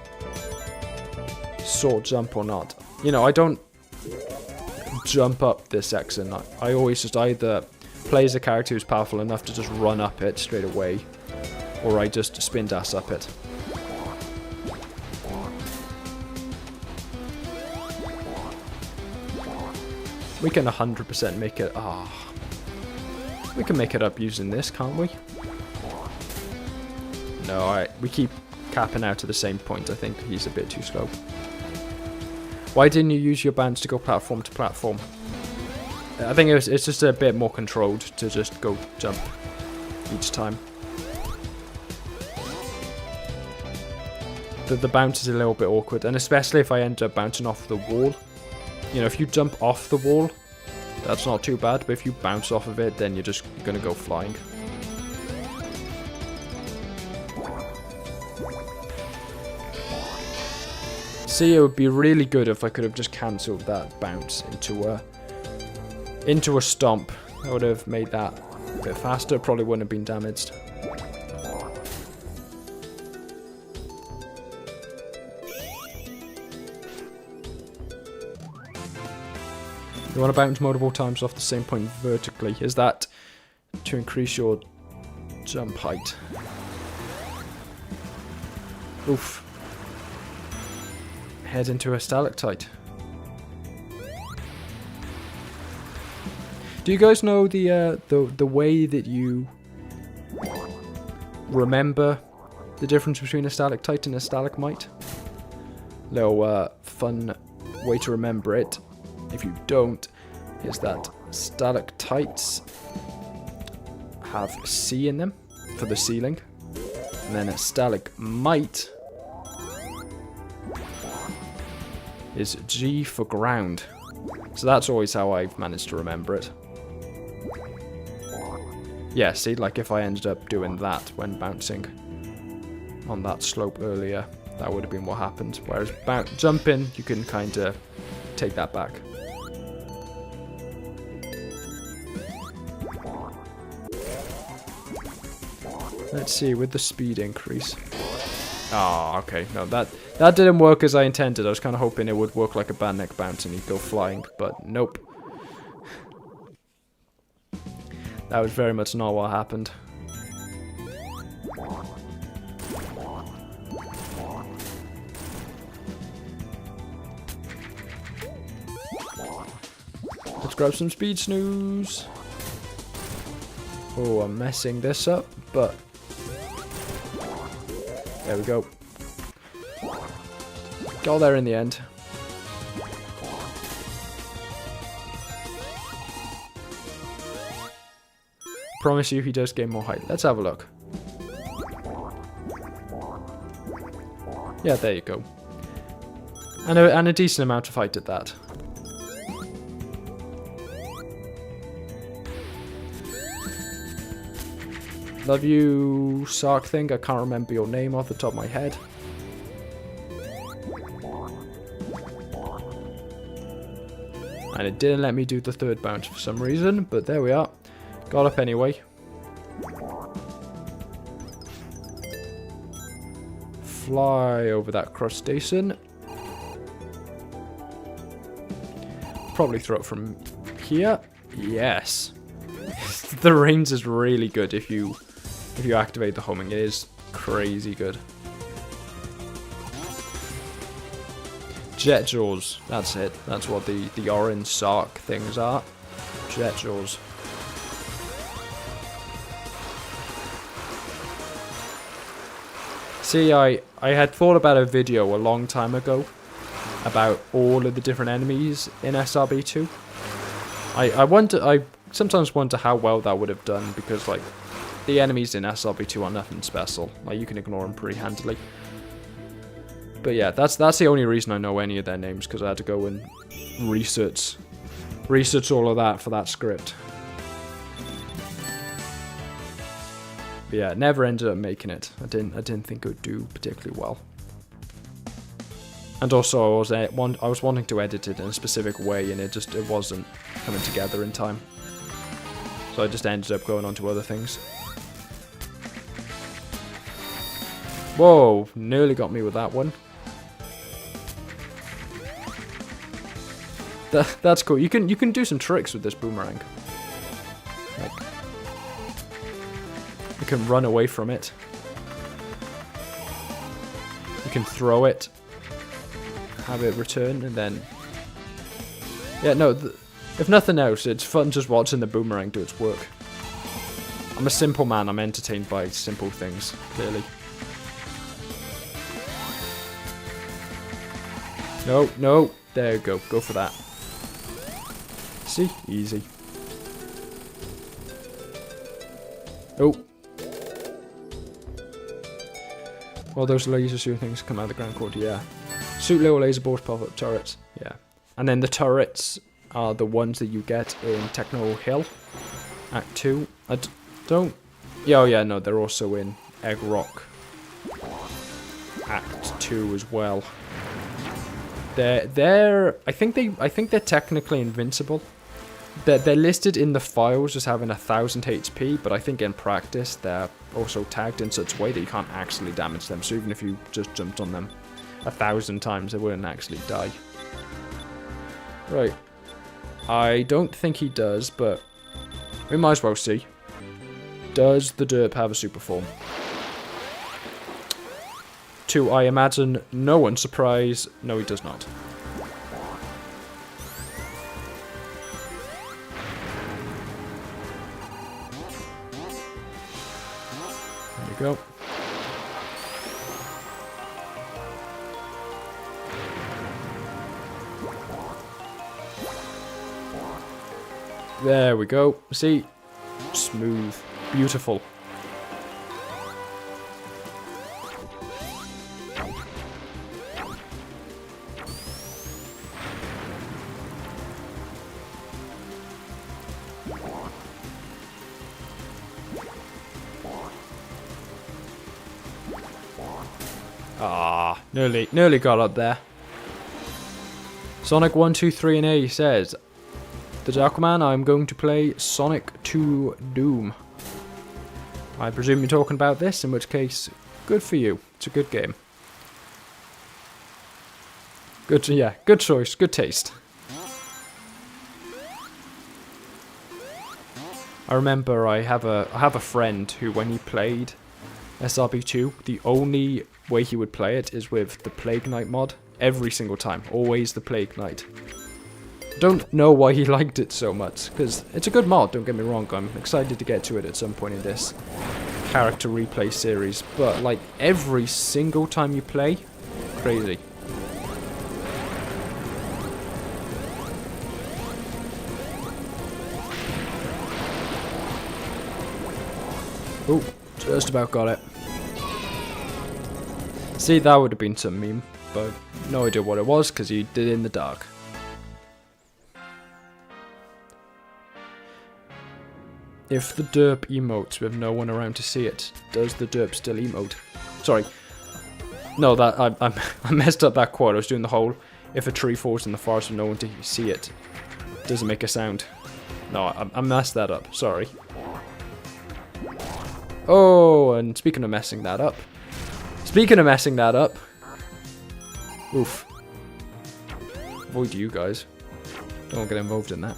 [SPEAKER 1] short jump or not. You know, I don't jump up this section. I always just either play as a character who's powerful enough to just run up it straight away, or I just spin dash up it. We can 100% make it. We can make it up using this, can't we? No, alright. We keep capping out to the same point. I think he's a bit too slow. Why didn't you use your bounce to go platform to platform? I think it's just a bit more controlled to just go jump each time. The bounce is a little bit awkward, and especially if I end up bouncing off the wall. You know, if you jump off the wall, that's not too bad, but if you bounce off of it, then you're just gonna go flying. See, it would be really good if I could have just cancelled that bounce into a stomp. That would have made that a bit faster, probably wouldn't have been damaged. You want to bounce multiple times off the same point vertically. Is that to increase your jump height? Oof. Head into a stalactite. Do you guys know the way that you remember the difference between a stalactite and a stalagmite? Little fun way to remember it, if you don't, is that stalactites have C in them for the ceiling, And then a stalagmite is G for ground. So that's always how I've managed to remember it. Yeah, see, like if I ended up doing that when bouncing on that slope earlier, that would have been what happened. Whereas jumping, you can kind of take that back. Let's see, with the speed increase. Oh, okay. No, that didn't work as I intended. I was kind of hoping it would work like a bad neck bounce and he'd go flying, but nope. That was very much not what happened. Let's grab some speed snooze. Oh, I'm messing this up, but there we go. Got there in the end. Promise you he does gain more height. Let's have a look. Yeah, there you go. And a decent amount of height at that. Love you, Sark thing. I can't remember your name off the top of my head. And it didn't let me do the third bounce for some reason, but there we are. Got up anyway. Fly over that crustacean. Probably throw it from here. Yes. The range is really good if you activate the homing. It is crazy good. Jet jaws. That's it. That's what the orange sark things are. Jet jaws. See, I had thought about a video a long time ago about all of the different enemies in SRB2. I sometimes wonder how well that would have done, because like the enemies in SRB2 are nothing special. Like you can ignore them pretty handily. But yeah, that's the only reason I know any of their names, because I had to go and research all of that for that script. But yeah, never ended up making it. I didn't think it would do particularly well. And also I was wanting to edit it in a specific way, and it wasn't coming together in time. So I just ended up going on to other things. Whoa, nearly got me with that one. That's cool. You can do some tricks with this boomerang. Like, you can run away from it. You can throw it, have it return, and then... Yeah, no, if nothing else, it's fun just watching the boomerang do its work. I'm a simple man, I'm entertained by simple things, clearly. No, no, there you go for that. See? Easy. Oh. Well, those laser shooting things come out of the ground called, yeah. Shoot little laser balls, pop up turrets, yeah. And then the turrets are the ones that you get in Techno Hill, Act 2. I don't... Yeah, oh yeah, no, they're also in Egg Rock, Act 2 as well. I think they're technically invincible. They're listed in the files as having 1000 HP, but I think in practice they're also tagged in such a way that you can't actually damage them. So even if you just jumped on them 1000 times, they wouldn't actually die. Right. I don't think he does, but we might as well see. Does the Derp have a super form? To, I imagine, no one's surprise, no he does not. There you go. There we go. See? Smooth. Beautiful. Ah, nearly got up there. Sonic 1, 2, 3, and A says, "The JackalMan, I'm going to play Sonic 2 Doom." I presume you're talking about this, in which case, good for you. It's a good game. Good, yeah, good choice, good taste. I remember I have a friend who, when he played SRB2, the only way he would play it is with the Plague Knight mod. Every single time. Always the Plague Knight. Don't know why he liked it so much, because it's a good mod, don't get me wrong. I'm excited to get to it at some point in this character replay series, but like every single time you play, crazy. Oh, just about got it. See, that would have been some meme, but no idea what it was because you did it in the dark. If the derp emotes with no one around to see it, does the derp still emote? Sorry. No, that I messed up that quote. I was doing the whole, if a tree falls in the forest with no one to see it, doesn't make a sound. No, I messed that up. Sorry. Oh, and speaking of messing that up. Oof. Avoid you guys. Don't get involved in that.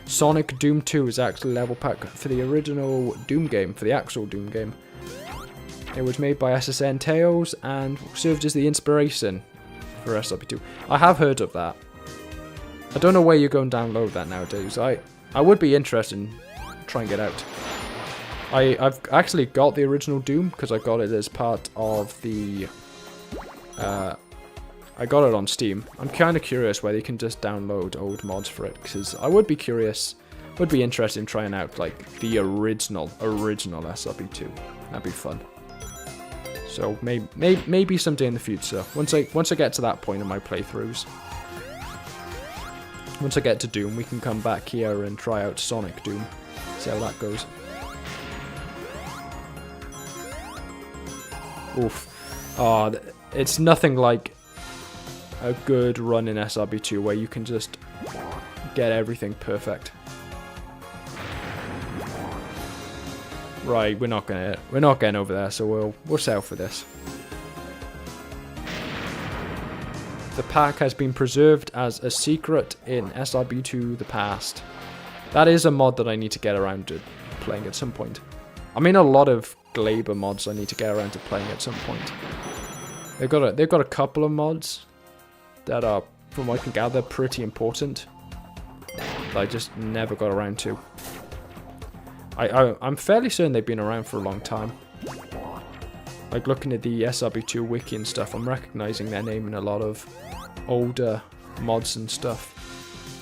[SPEAKER 1] Sonic Doom 2 is actually a level pack for the original Doom game, for the actual Doom game. It was made by SSN Tales and served as the inspiration for SRB2. I have heard of that. I don't know where you go and download that nowadays. I would be interested in trying it out. I've actually got the original Doom because I got it as part of the I got it on Steam. I'm kind of curious whether you can just download old mods for it, because I would be curious, would be interested in trying out like the original SRB2. That'd be fun. So maybe someday in the future, once I get to that point in my playthroughs, once I get to Doom, we can come back here and try out Sonic Doom, see how that goes. Oof. Oh, it's nothing like a good run in SRB2 where you can just get everything perfect. Right, we're not getting over there, so we'll settle for this. The pack has been preserved as a secret in SRB2 The Past. That is a mod that I need to get around to playing at some point. I mean, a lot of Glaber mods I need to get around to playing at some point. They've got a couple of mods that are, from what I can gather, pretty important that I just never got around to. I'm fairly certain they've been around for a long time. Like looking at the SRB2 wiki and stuff, I'm recognizing their name in a lot of older mods and stuff.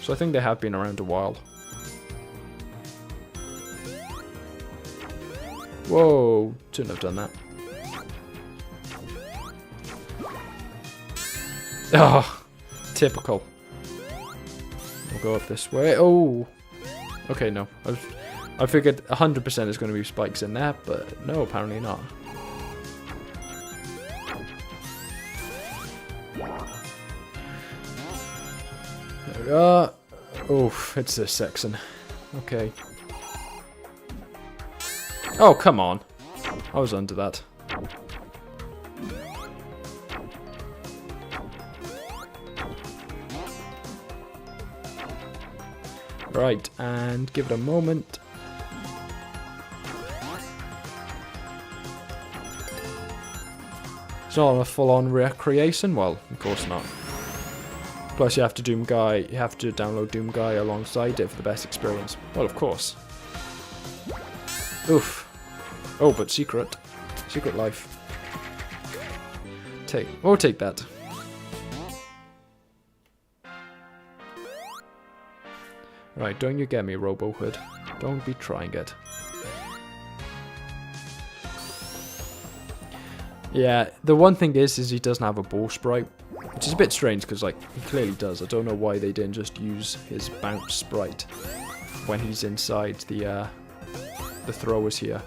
[SPEAKER 1] So I think they have been around a while. Whoa, shouldn't have done that. Oh, typical. We'll go up this way. Oh, okay, no. I figured 100% there's going to be spikes in there, but no, apparently not. There we are. Oh, it's a section. Okay. Oh, come on. I was under that. Right, and give it a moment. It's not a full-on recreation. Well, of course not. Plus, you have to download Doom Guy alongside it for the best experience. Well, of course. Oof. Oh, but Secret Life. We'll take that. Right, don't you get me, Robo Hood. Don't be trying it. Yeah, the one thing is he doesn't have a ball sprite, which is a bit strange because like he clearly does. I don't know why they didn't just use his bounce sprite when he's inside the throwers here.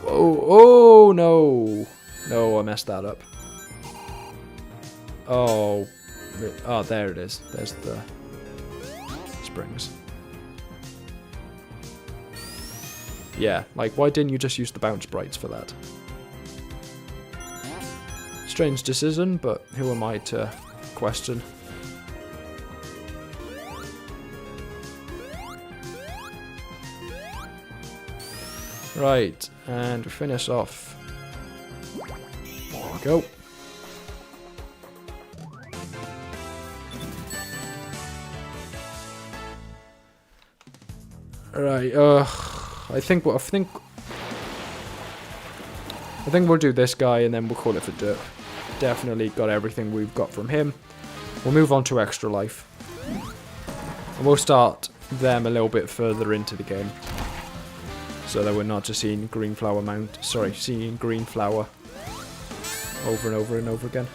[SPEAKER 1] Oh no, no, I messed that up. Oh, there it is. There's the springs. Yeah, like why didn't you just use the bounce sprites for that? Strange decision, but who am I to question? Right, and finish off. There we go. Right, I think we'll do this guy and then we'll call it for Derp. Definitely got everything we've got from him. We'll move on to Extra Life. And we'll start them a little bit further into the game. So that we're not just seeing green flower seeing green flower over and over and over again.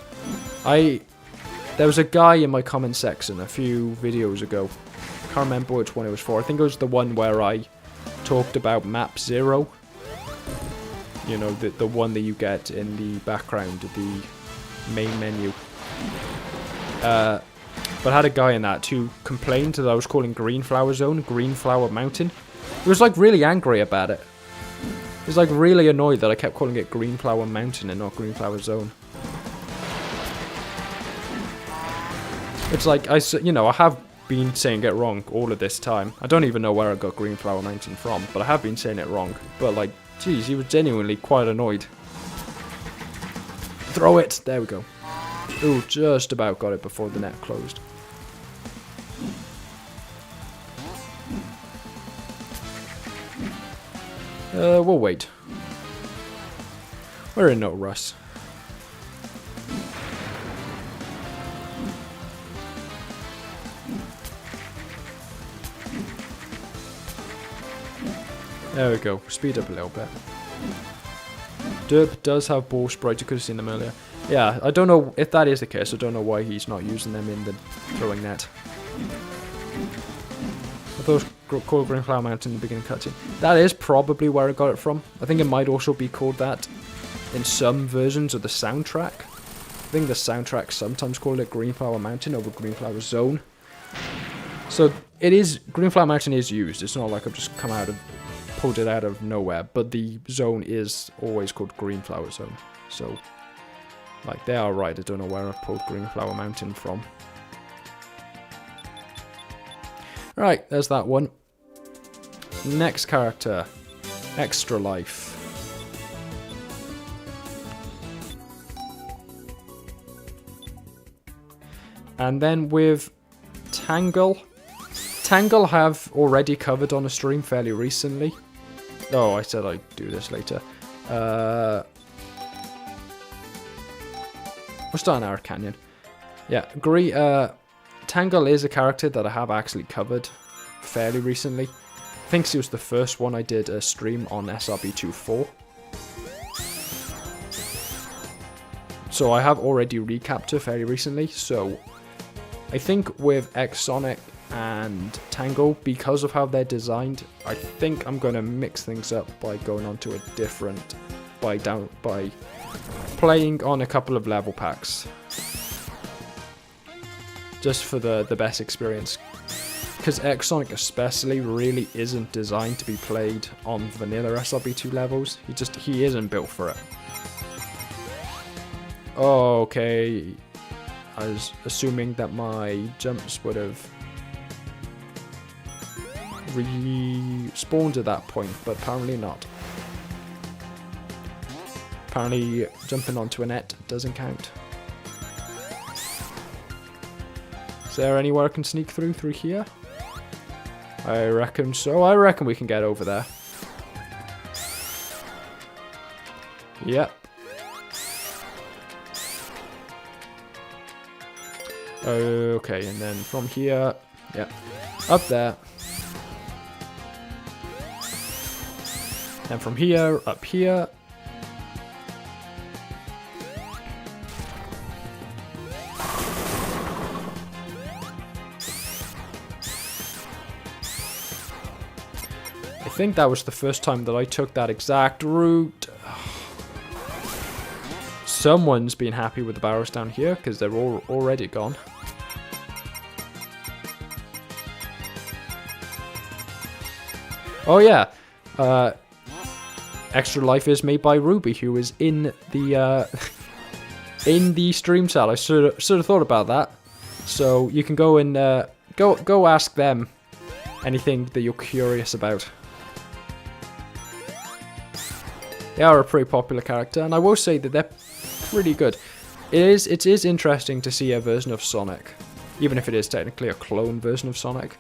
[SPEAKER 1] There was a guy in my comment section a few videos ago. I can't remember which one it was for. I think it was the one where I talked about map 0. You know, the one that you get in the background of the main menu. But I had a guy in that who complained that I was calling Green Flower Zone Green Flower Mountain. He was like really angry about it. He was like really annoyed that I kept calling it Green Flower Mountain and not Green Flower Zone. It's like, I have been saying it wrong all of this time. I don't even know where I got Green Flower Mountain from, but I have been saying it wrong. But like, geez, he was genuinely quite annoyed. Throw it! There we go. Ooh, just about got it before the net closed. We'll wait. We're in no rush. There we go. Speed up a little bit. Derp does have ball sprites. You could have seen them earlier. Yeah, I don't know if that is the case. I don't know why he's not using them in the throwing net. I thought it was called Green Flower Mountain in the beginning cutscene. That is probably where I got it from. I think it might also be called that in some versions of the soundtrack. I think the soundtrack sometimes called it Green Flower Mountain over Green Flower Zone. So it is, Green Flower Mountain is used. It's not like I've just pulled it out of nowhere, but the zone is always called Green Flower Zone. So, like, they are right. I don't know where I pulled Green Flower Mountain from. Right, there's that one. Next character, Extra Life. And then with Tangle. Tangle have already covered on a stream fairly recently. Oh, I said I'd do this later. We'll start in Arid Canyon. Yeah, agree. Tangle is a character that I have actually covered fairly recently. I think it was the first one I did a stream on SRB2 4. So I have already recapped her fairly recently. So I think with Sonic and Tangle, because of how they're designed, I think I'm going to mix things up by going on to a different, by playing on a couple of level packs. Just for the best experience. Because Sonic especially really isn't designed to be played on vanilla SRB2 levels. He isn't built for it. Oh, okay. I was assuming that my jumps would have respawned at that point, but apparently not. Apparently jumping onto a net doesn't count. Is there anywhere I can sneak through here? I reckon so. I reckon we can get over there. Yep. Okay, and then from here, yeah, up there. And from here, up here. think that was the first time that I took that exact route. Someone's been happy with the barrels down here because they're all already gone. Oh yeah, Extra Life is made by Ruby, who is in the in the stream chat. I should have thought about that. So you can go and go ask them anything that you're curious about. They are a pretty popular character, and I will say that they're pretty good. It is interesting to see a version of Sonic, even if it is technically a clone version of Sonic.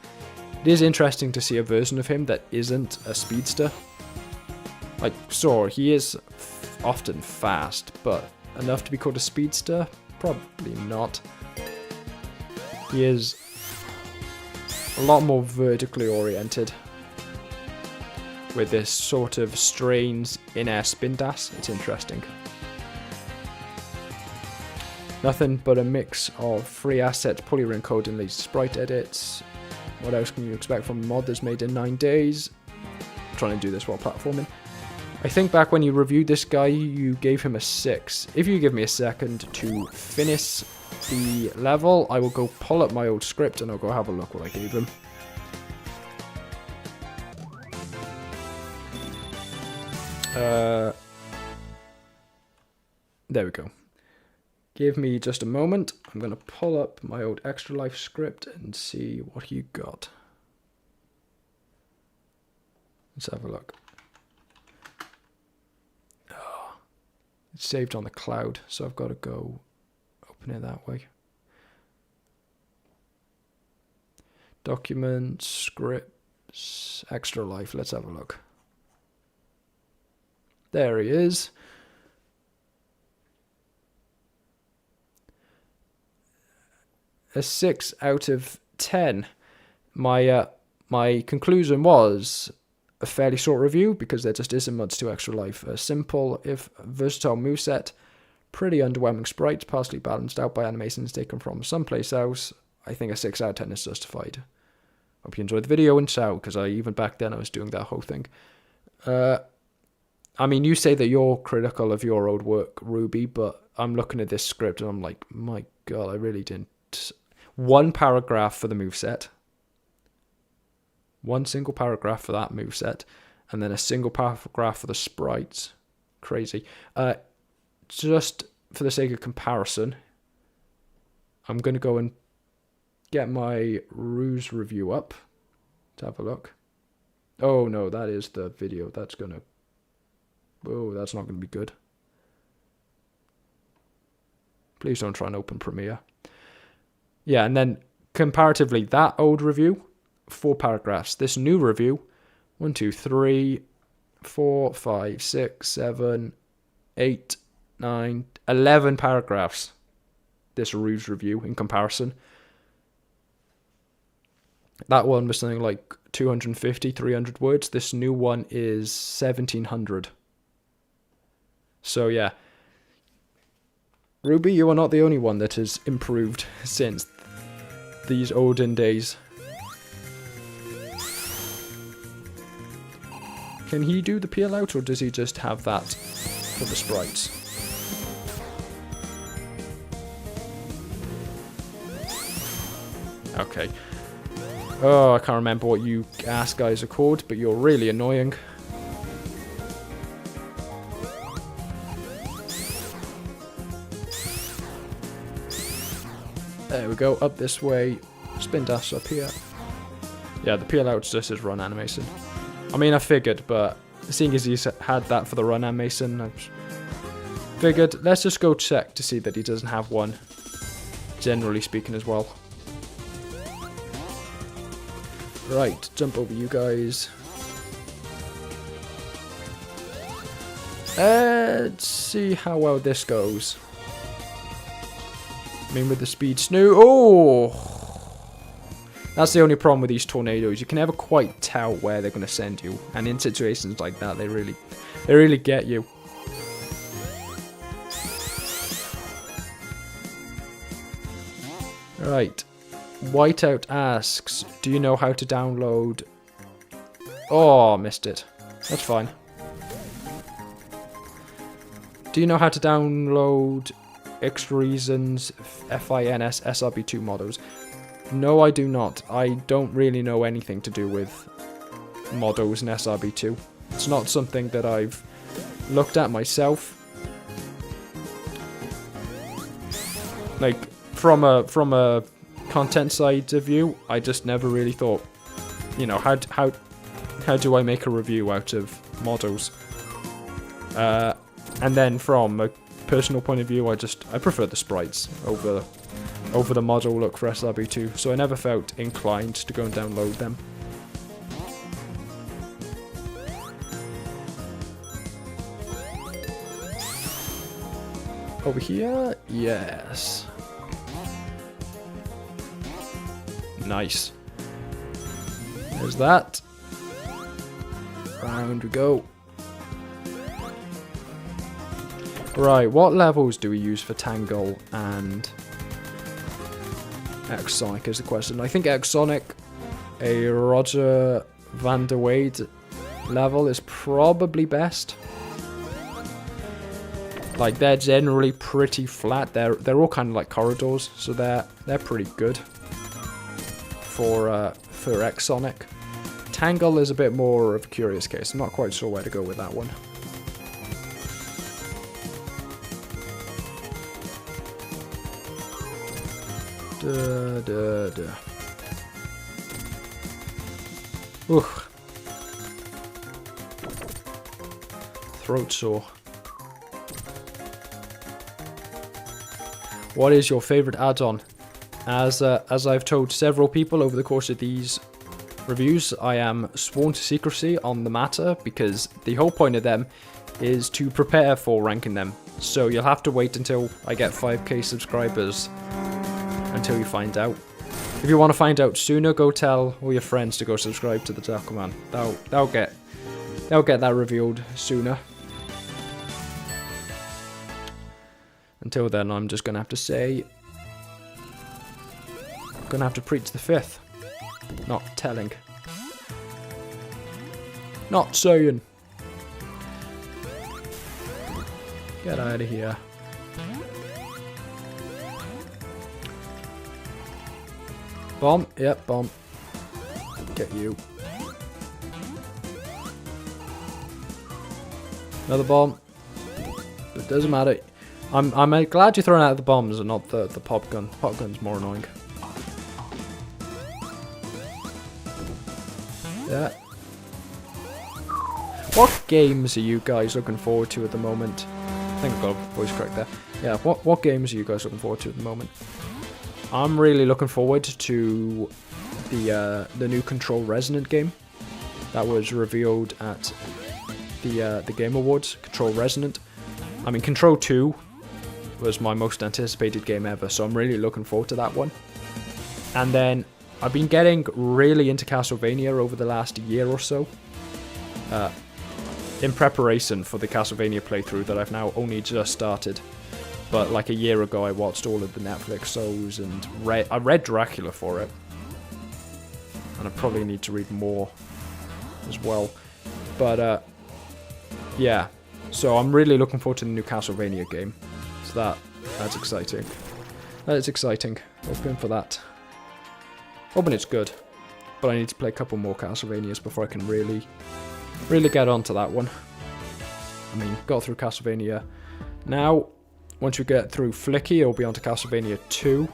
[SPEAKER 1] It is interesting to see a version of him that isn't a speedster. Like, sure, he is often fast, but enough to be called a speedster? Probably not. He is a lot more vertically oriented, with this sort of strange in-air spin dash. It's interesting. Nothing but a mix of free assets, polyring code, and lazy sprite edits. What else can you expect from a mod that's made in 9 days? I'm trying to do this while platforming. I think back when you reviewed this guy, you gave him a 6. If you give me a second to finish the level, I will go pull up my old script and I'll go have a look what I gave him. There we go. Give me just a moment. I'm going to pull up my old Extra Life script and see what you got. Let's have a look. Oh, it's saved on the cloud, so I've got to go open it that way. Documents, scripts, Extra Life. Let's have a look. There he is. A 6 out of 10. My conclusion was a fairly short review because there just isn't much to Extra Life. A simple, if versatile moveset, pretty underwhelming sprites, partially balanced out by animations taken from someplace else. I think a 6 out of 10 is justified. Hope you enjoyed the video and ciao, because even back then I was doing that whole thing. I mean, you say that you're critical of your old work, Ruby, but I'm looking at this script and I'm like, my god, I really didn't. One paragraph for the moveset. One single paragraph for that moveset. And then a single paragraph for the sprites. Crazy. Just for the sake of comparison, I'm going to go and get my Ruse review up to have a look. Oh no, that is the video. That's going to... Oh, that's not going to be good. Please don't try and open Premiere. Yeah, and then comparatively, that old review, 4 paragraphs. This new review, 1, 2, 3, 4, 5, 6, 7, 8, 9, 11 paragraphs. This Ruse review in comparison. That one was something like 250, 300 words. This new one is 1700. So yeah. Ruby, you are not the only one that has improved since these olden days. Can he do the peel out, or does he just have that for the sprites? Okay. Oh, I can't remember what you ass guys are called, but you're really annoying. There we go, up this way, spin dash up here. Yeah, the peel out's just his run animation. I mean, I figured, but seeing as he's had that for the run animation, I figured, let's just go check to see that he doesn't have one, generally speaking as well. Right, jump over you guys. Let's see how well this goes. I mean, with the speed snoo. Oh! That's the only problem with these tornadoes. You can never quite tell where they're going to send you. And in situations like that, they really get you. Right. Whiteout asks, do you know how to download Oh, missed it. That's fine. Do you know how to download X Reasons FINS SRB2 models? No, I do not. I don't really know anything to do with models in SRB2. It's not something that I've looked at myself. Like, from a content side of view, I just never really thought, you know, how do I make a review out of models? And then from a personal point of view, I prefer the sprites over the model look for SRB2, so I never felt inclined to go and download them. Over here? Yes. Nice. There's that. Round we go. Right, what levels do we use for Tangle and X Sonic is the question. I think X Sonic, a Roger Van der Wade level is probably best. Like, they're generally pretty flat. They're all kind of like corridors, so they're pretty good for X Sonic. Tangle is a bit more of a curious case. I'm not quite sure where to go with that one. Ugh. Throat sore. What is your favorite add-on? As I've told several people over the course of these reviews, I am sworn to secrecy on the matter because the whole point of them is to prepare for ranking them. So you'll have to wait until I get 5k subscribers until you find out. If you want to find out sooner, go tell all your friends to go subscribe to the JackalMan. They'll get that revealed sooner. Until then, I'm just gonna have to say, I'm gonna have to preach the fifth. Not telling. Not saying. Get out of here. Bomb. Yep, bomb. Get you. Another bomb. But it doesn't matter. I'm glad you're throwing out the bombs and not the pop gun. Pop gun's more annoying. Yeah. What games are you guys looking forward to at the moment? I think I've got a voice crack there. Yeah, what games are you guys looking forward to at the moment? I'm really looking forward to the new Control Resonant game that was revealed at the Game Awards. Control Resonant. I mean, Control 2 was my most anticipated game ever, so I'm really looking forward to that one. And then I've been getting really into Castlevania over the last year or so, in preparation for the Castlevania playthrough that I've now only just started. But like a year ago, I watched all of the Netflix shows and I read Dracula for it, and I probably need to read more as well. But yeah, so I'm really looking forward to the new Castlevania game. So that's exciting. That is exciting. Hoping for that. Hoping it's good. But I need to play a couple more Castlevanias before I can really get onto that one. I mean, got through Castlevania. Now, once we get through Flicky, it'll be on to Castlevania 2.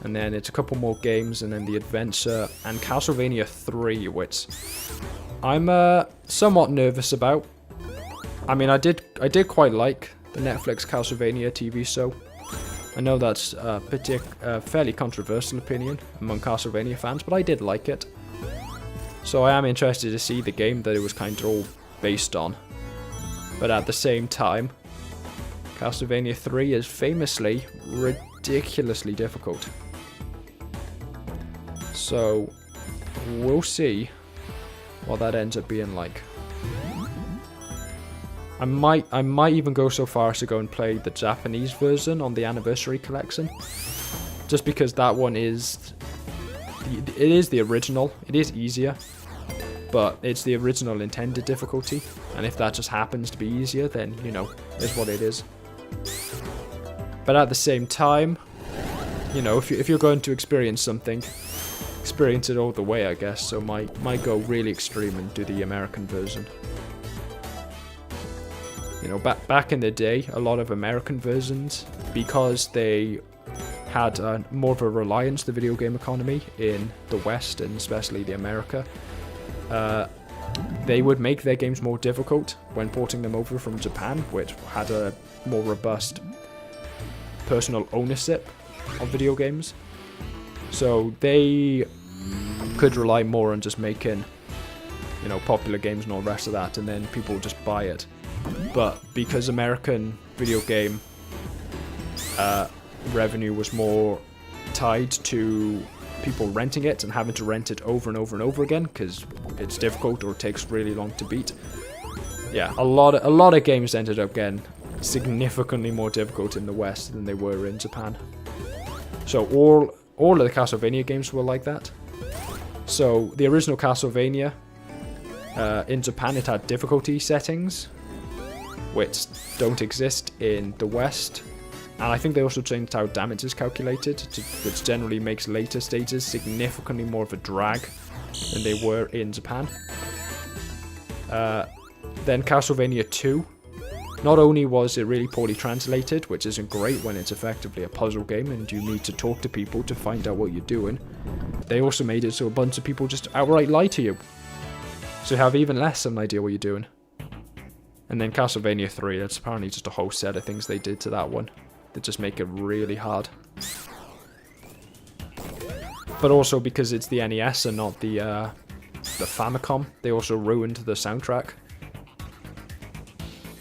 [SPEAKER 1] And then it's a couple more games, and then the Adventure, and Castlevania 3, which I'm somewhat nervous about. I mean, I did quite like the Netflix Castlevania TV show. I know that's a fairly controversial opinion among Castlevania fans, but I did like it. So I am interested to see the game that it was kind of all based on. But at the same time, Castlevania 3 is famously ridiculously difficult. So we'll see what that ends up being like. I might even go so far as to go and play the Japanese version on the Anniversary Collection, just because that one is the original. It is easier, but it's the original intended difficulty, and if that just happens to be easier, then, you know, it's what it is. But at the same time, you know, if you're going to experience something, experience it all the way, I guess. So might go really extreme and do the American version. You know, back in the day, a lot of American versions, because they had more of a reliance on the video game economy in the West, and especially the America, they would make their games more difficult when porting them over from Japan, which had a more robust personal ownership of video games. So they could rely more on just making, you know, popular games and all the rest of that, and then people would just buy it. But because American video game revenue was more tied to people renting it and having to rent it over and over and over again because it's difficult or it takes really long to beat. Yeah, a lot of games ended up getting significantly more difficult in the West than they were in Japan. So all of the Castlevania games were like that. So the original Castlevania, in Japan it had difficulty settings which don't exist in the West. And I think they also changed how damage is calculated, which generally makes later stages significantly more of a drag than they were in Japan. Then Castlevania 2, not only was it really poorly translated, which isn't great when it's effectively a puzzle game and you need to talk to people to find out what you're doing, they also made it so a bunch of people just outright lie to you. So you have even less of an idea what you're doing. And then Castlevania 3, that's apparently just a whole set of things they did to that one that just make it really hard. But also because it's the NES and not the Famicom, they also ruined the soundtrack.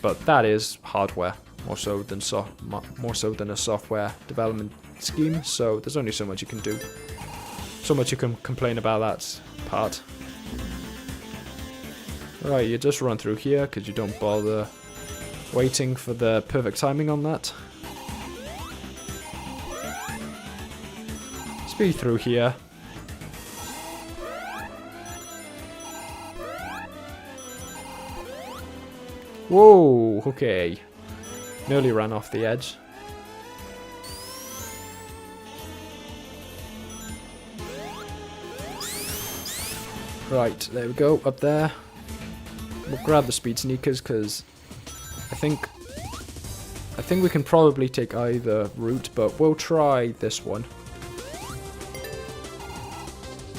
[SPEAKER 1] But that is hardware, more so than a software development scheme. So there's only so much you can do. So much you can complain about that part. Right, you just run through here because you don't bother waiting for the perfect timing on that. Speed through here. Whoa, okay. Nearly ran off the edge. Right, there we go, up there. We'll grab the speed sneakers because I think we can probably take either route, but we'll try this one.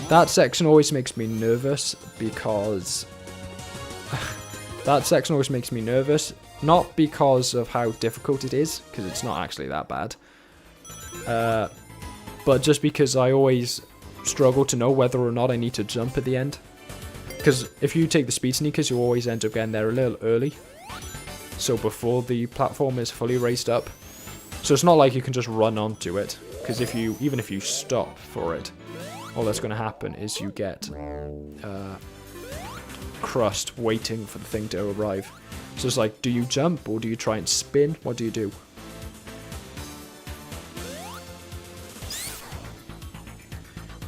[SPEAKER 1] That section always makes me nervous because not because of how difficult it is, because it's not actually that bad, but just because I always struggle to know whether or not I need to jump at the end. Because if you take the speed sneakers, you always end up getting there a little early, so before the platform is fully raised up. So it's not like you can just run onto it, because even if you stop for it, all that's going to happen is you get crushed waiting for the thing to arrive. So it's like, do you jump or do you try and spin? What do you do?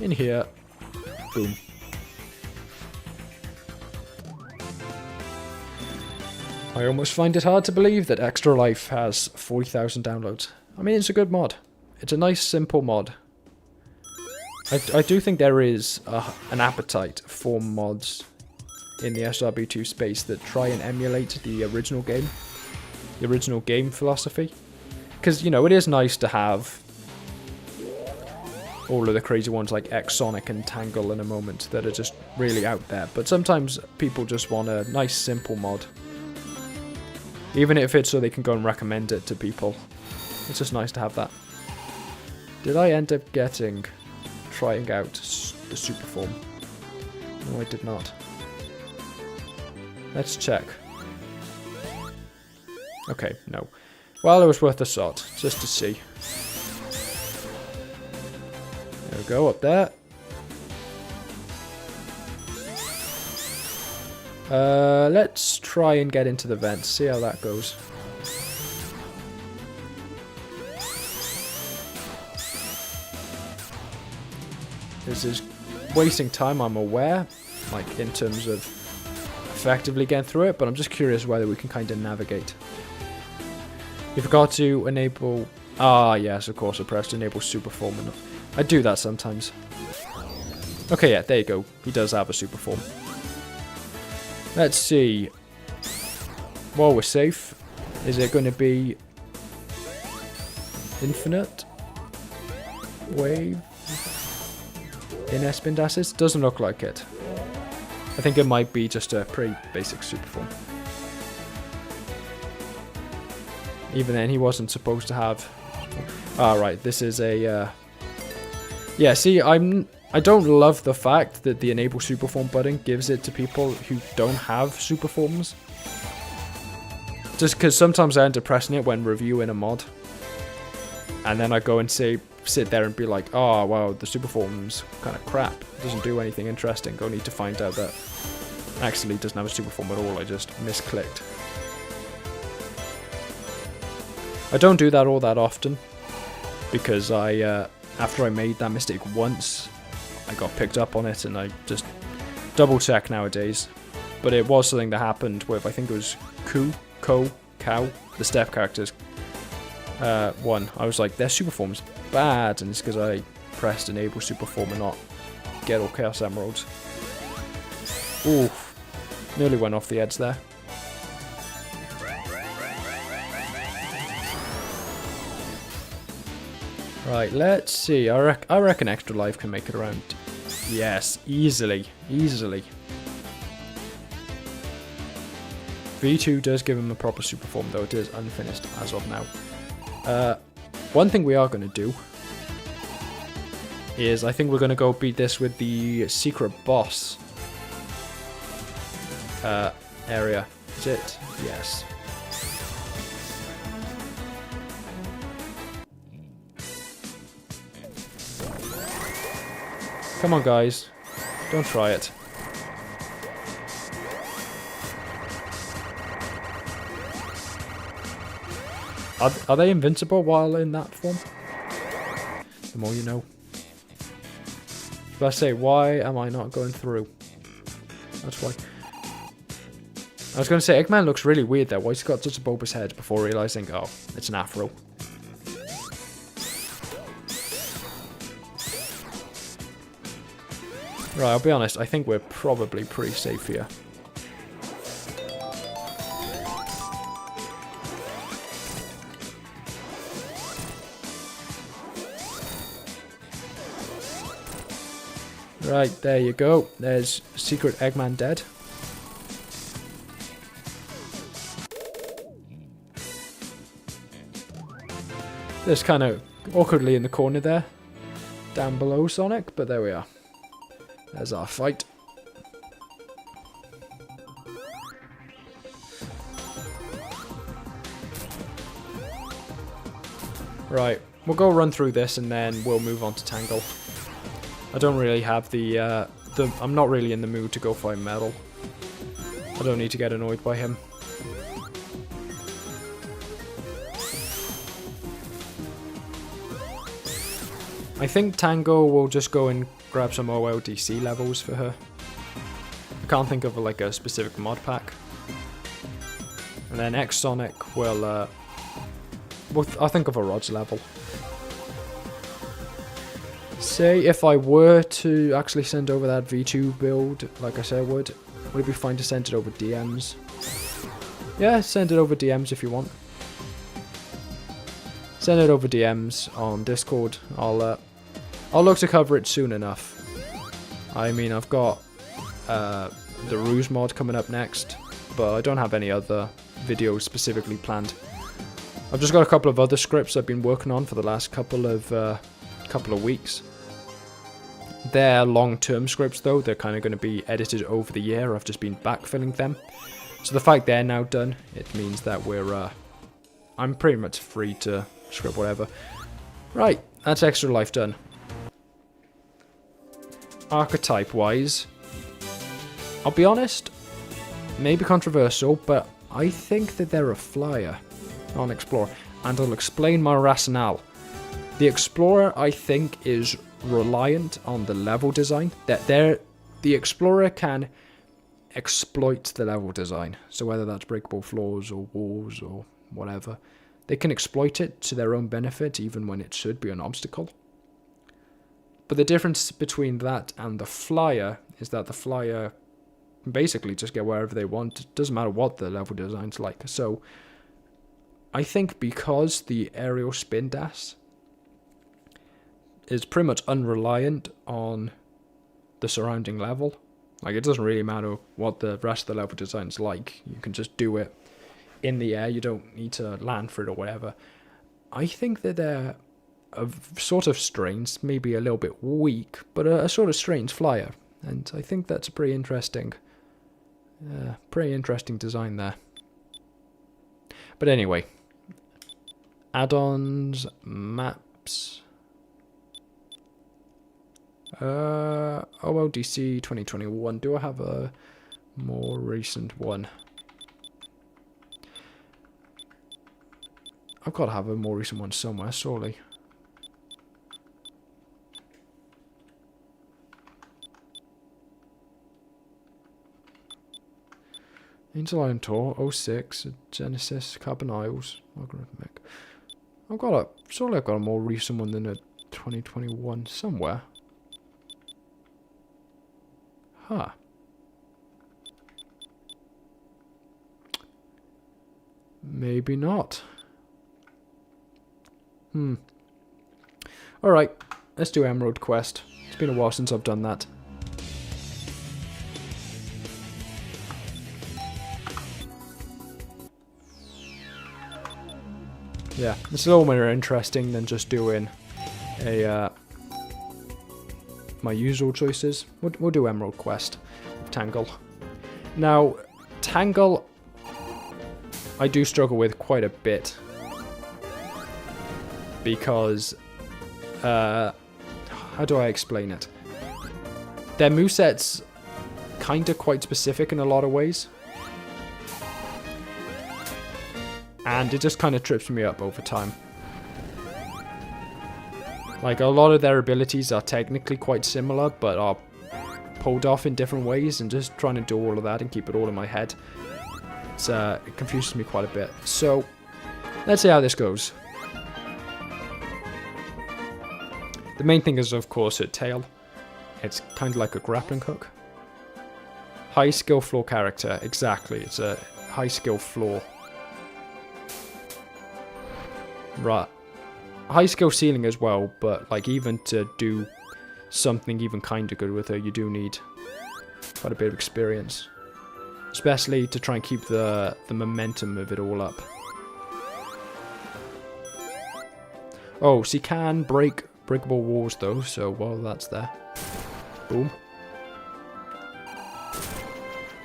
[SPEAKER 1] In here, boom. I almost find it hard to believe that Extra Life has 40,000 downloads. I mean, it's a good mod. It's a nice, simple mod. I do think there is an appetite for mods in the SRB2 space that try and emulate the original game philosophy. Because, you know, it is nice to have all of the crazy ones like Sonic and Tangle in a moment that are just really out there. But sometimes people just want a nice, simple mod. Even if it's so they can go and recommend it to people. It's just nice to have that. Did I end up trying out the super form? No, I did not. Let's check. Okay, no. Well, it was worth a shot, just to see. There we go, up there. Let's try and get into the vents, see how that goes. This is wasting time, I'm aware, like in terms of effectively getting through it, but I'm just curious whether we can kind of navigate. We forgot to enable... Ah, yes, of course, I pressed enable super form. I do that sometimes. Okay, yeah, there you go. He does have a super form. Let's see. While we're safe, is it going to be infinite wave in Espin Acid? Doesn't look like it. I think it might be just a pretty basic super form. Even then, he wasn't supposed to have... Ah, right, this is a... Yeah, see, I don't love the fact that the enable super form button gives it to people who don't have super forms. Just because sometimes I end up pressing it when reviewing a mod. And then I go and sit there and be like, oh, wow, the super form's kind of crap. It doesn't do anything interesting. Only to find out that actually doesn't have a super form at all. I just misclicked. I don't do that all that often. Because after I made that mistake once, I got picked up on it and I just double check nowadays. But it was something that happened with, I think it was Cow, the step characters one. I was like, their super form's bad, and it's because I pressed enable super form and not get all Chaos Emeralds. Ooh, nearly went off the edge there. Right, let's see. I reckon Extra Life can make it around. Yes, easily. Easily. V2 does give him a proper super form, though it is unfinished as of now. One thing we are going to do is I think we're going to go beat this with the secret boss area. Is it? Yes. Come on, guys. Don't try it. Are they invincible while in that form? The more you know. But I say, why am I not going through? That's why. I was going to say, Eggman looks really weird there. Why has he got such a bulbous head before realizing, oh, it's an afro. Right, I'll be honest, I think we're probably pretty safe here. Right, there you go. There's Secret Eggman dead. Just kind of awkwardly in the corner there. Down below Sonic, but there we are. There's our fight. Right, we'll go run through this and then we'll move on to Tangle. I don't really have the I'm not really in the mood to go fight Metal. I don't need to get annoyed by him. I think Tangle will just go and grab some OLDC levels for her. I can't think of like a specific mod pack. And then X Sonic will, I'll think of a Rod's level. Say if I were to actually send over that V2 build, like I said I would it be fine to send it over DMs? Yeah, send it over DMs if you want. Send it over DMs on Discord. I'll look to cover it soon enough. I mean, I've got the Ruse mod coming up next, but I don't have any other videos specifically planned. I've just got a couple of other scripts I've been working on for the last couple of weeks. They're long-term scripts though. They're kind of going to be edited over the year. I've just been backfilling them. So the fact they're now done, it means that I'm pretty much free to script whatever. Right, that's Extra Life done. Archetype-wise, I'll be honest, maybe controversial, but I think that they're a flyer, not an explorer, and I'll explain my rationale. The explorer, I think, is reliant on the level design. That the explorer can exploit the level design. So whether that's breakable floors or walls or whatever, they can exploit it to their own benefit even when it should be an obstacle. But the difference between that and the flyer is that the flyer can basically just get wherever they want. It doesn't matter what the level design's like. So I think because the aerial spin dash is pretty much unreliant on the surrounding level. Like, it doesn't really matter what the rest of the level design's like. You can just do it in the air. You don't need to land for it or whatever. I think that they're a sort of strange, maybe a little bit weak, but a sort of strange flyer. And I think that's a pretty interesting design there. But anyway, add-ons, maps. OLDC 2021. Do I have a more recent one? I've got to have a more recent one somewhere, surely. Angel Island Tour 06, Genesis, Carbon Isles, Logarithmic. Surely I've got a more recent one than a 2021 somewhere. Huh. Maybe not. Alright, let's do Emerald Quest. It's been a while since I've done that. Yeah, it's a little more interesting than just doing a my usual choices. We'll do Emerald Quest with Tangle. Now, Tangle, I do struggle with quite a bit because, how do I explain it? Their moveset's kind of quite specific in a lot of ways, and it just kind of trips me up over time. Like, a lot of their abilities are technically quite similar, but are pulled off in different ways, and just trying to do all of that and keep it all in my head, it confuses me quite a bit. So, let's see how this goes. The main thing is, of course, her tail. It's kind of like a grappling hook. High skill floor character, exactly. It's a high skill floor. Right. High skill ceiling as well, but like, even to do something even kind of good with her, you do need quite a bit of experience, especially to try and keep the momentum of it all up. Oh, she can break breakable walls though, so while that's there, boom.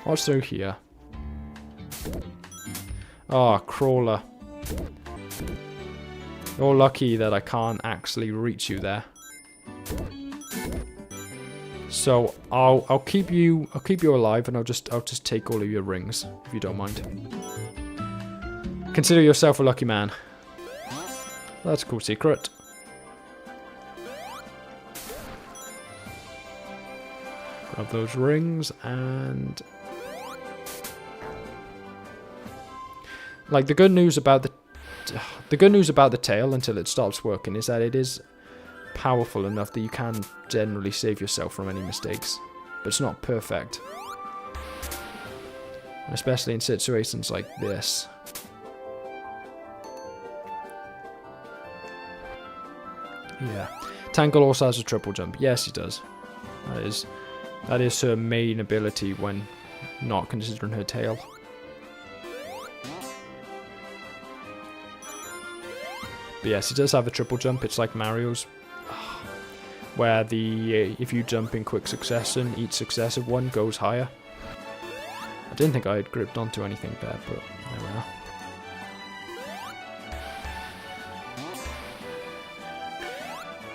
[SPEAKER 1] What's through here? Ah, crawler. You're lucky that I can't actually reach you there. So I'll keep you alive, and I'll just take all of your rings, if you don't mind. Consider yourself a lucky man. That's a cool secret. Grab those rings, and like, the good news about the tail until it stops working is that it is powerful enough that you can generally save yourself from any mistakes, but it's not perfect, especially in situations like this. Yeah, Tangle also has a triple jump. Yes, he does. That is her main ability when not considering her tail. But yes, he does have a triple jump. It's like Mario's, where if you jump in quick succession, each successive one goes higher. I didn't think I had gripped onto anything there, but there we are.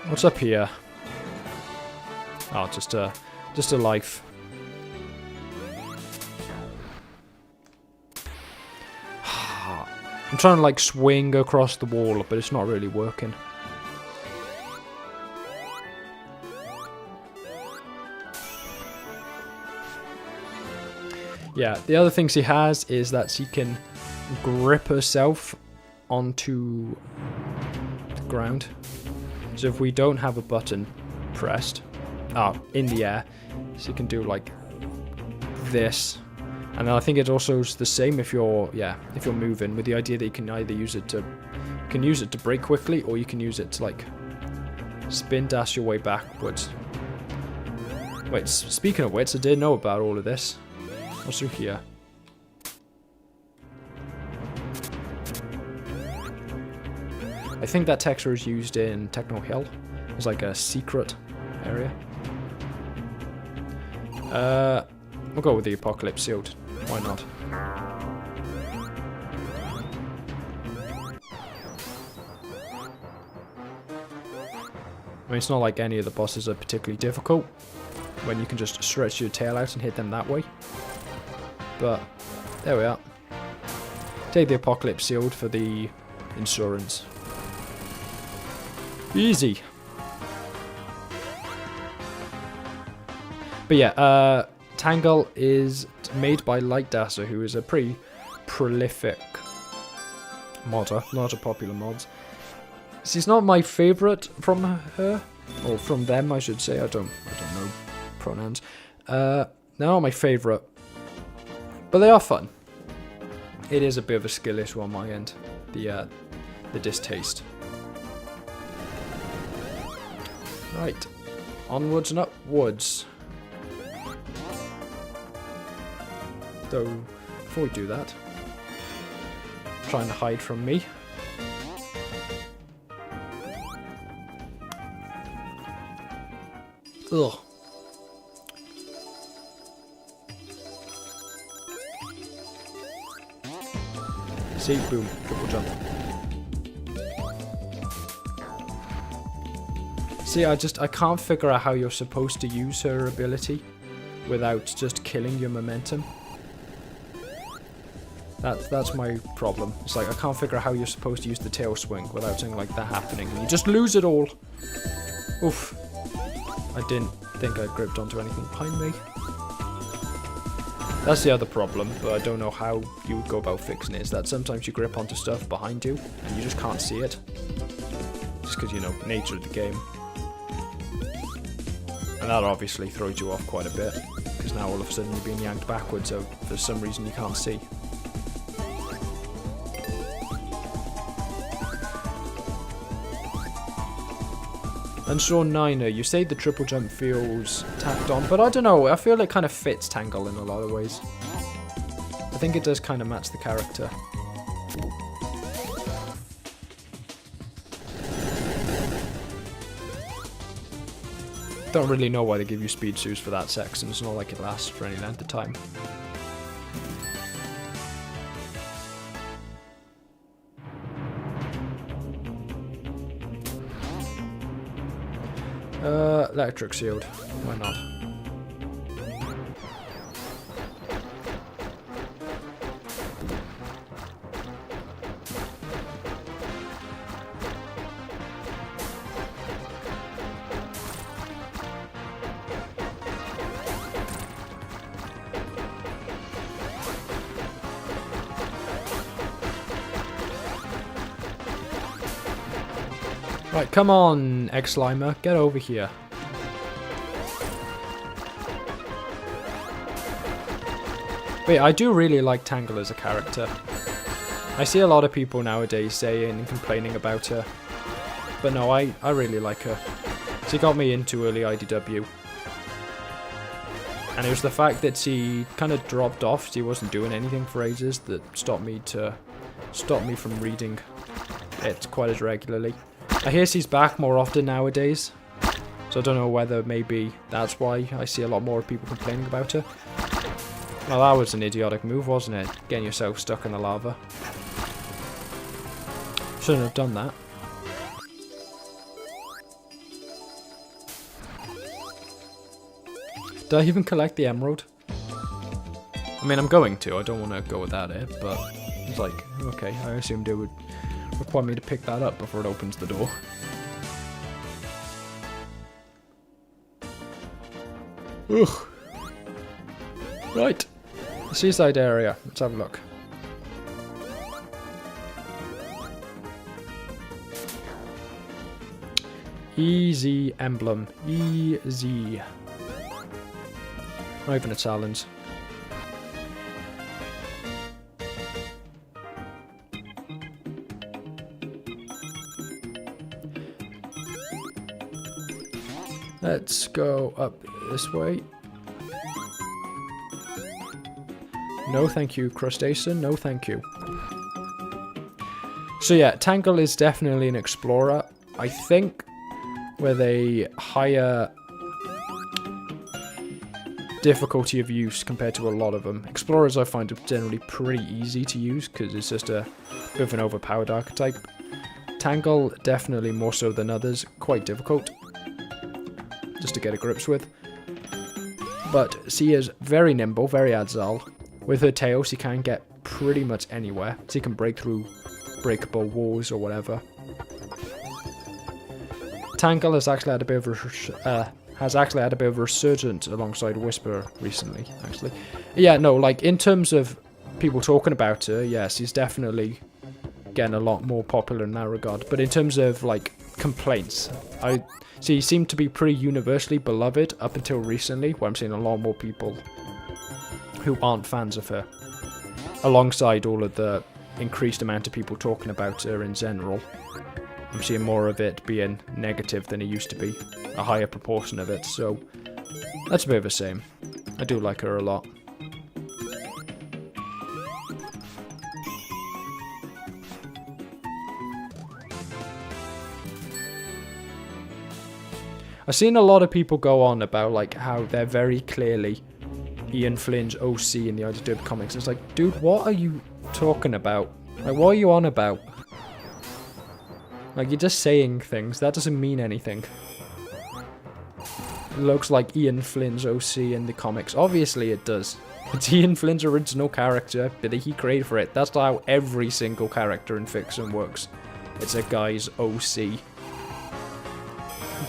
[SPEAKER 1] What's up here? Oh, just a life. I'm trying to like swing across the wall, but it's not really working. Yeah, the other things he has is that she can grip herself onto the ground. So if we don't have a button pressed, in the air, she can do like this. And then I think it also is the same if you're moving, with the idea that you can either use it to brake quickly, or you can use it to like spin dash your way backwards. Wait, speaking of which, I didn't know about all of this. What's through here? I think that texture is used in Techno Hill. It's like a secret area. We'll go with the Apocalypse Shield. Why not? I mean, it's not like any of the bosses are particularly difficult when you can just stretch your tail out and hit them that way. But there we are. Take the Apocalypse Shield for the insurance. Easy. But yeah, Tangle is made by Lightdasser, who is a pretty prolific modder. Lots of popular mods. She's not my favourite from her, or from them, I should say. I don't know pronouns. They're not my favourite, but they are fun. It is a bit of a skill issue on my end, the distaste. Right, onwards and upwards. Though, before we do that, trying to hide from me. Ugh. See, boom, triple jump. See, I can't figure out how you're supposed to use her ability without just killing your momentum. That's my problem. It's like I can't figure out how you're supposed to use the tail swing without something like that happening. You just lose it all. Oof. I didn't think I gripped onto anything behind me. That's the other problem, but I don't know how you would go about fixing it. Is that sometimes you grip onto stuff behind you and you just can't see it. Just because, you know, nature of the game. And that obviously throws you off quite a bit, because now all of a sudden you're being yanked backwards, so for some reason you can't see. And Sean Niner, you say the triple jump feels tacked on, but I don't know, I feel it kind of fits Tangle in a lot of ways. I think it does kind of match the character. Don't really know why they give you speed shoes for that section. It's not like it lasts for any length of time. Electric shield. Why not? Right, come on, Egg-Slimer, get over here. Wait, I do really like Tangle as a character. I see a lot of people nowadays saying and complaining about her. But no, I really like her. She got me into early IDW. And it was the fact that she kind of dropped off, she wasn't doing anything for ages, that stopped me from reading it quite as regularly. I hear she's back more often nowadays, so I don't know whether maybe that's why I see a lot more people complaining about her. Well, that was an idiotic move, wasn't it? Getting yourself stuck in the lava. Shouldn't have done that. Did I even collect the emerald? I mean, I'm going to. I don't want to go without it, but it's like, okay, I assumed it would require me to pick that up before it opens the door. Ugh. Right. Seaside area. Let's have a look. Easy emblem. Easy. Not even a challenge. Let's go up this way. No thank you, crustacean. No thank you. So yeah, Tangle is definitely an explorer. I think with a higher difficulty of use compared to a lot of them. Explorers I find are generally pretty easy to use because it's just a bit of an overpowered archetype. Tangle, definitely more so than others, quite difficult just to get a grips with. But she is very nimble, very agile. With her tail, she can get pretty much anywhere. She can break through breakable walls or whatever. Tangle has actually had a bit of a resurgence alongside Whisper recently, actually. Yeah, no, like in terms of people talking about her, yes, she's definitely getting a lot more popular in that regard. But in terms of like complaints, she seemed to be pretty universally beloved up until recently, where I'm seeing a lot more people who aren't fans of her, alongside all of the increased amount of people talking about her in general. I'm seeing more of it being negative than it used to be, a higher proportion of it, so that's a bit of a shame. I do like her a lot. I've seen a lot of people go on about like how they're very clearly Ian Flynn's OC in the Derp comics. It's like, dude, what are you talking about? Like, what are you on about? Like, you're just saying things. That doesn't mean anything. It looks like Ian Flynn's OC in the comics. Obviously it does. It's Ian Flynn's original character that he created for it. That's how every single character in fiction works. It's a guy's OC.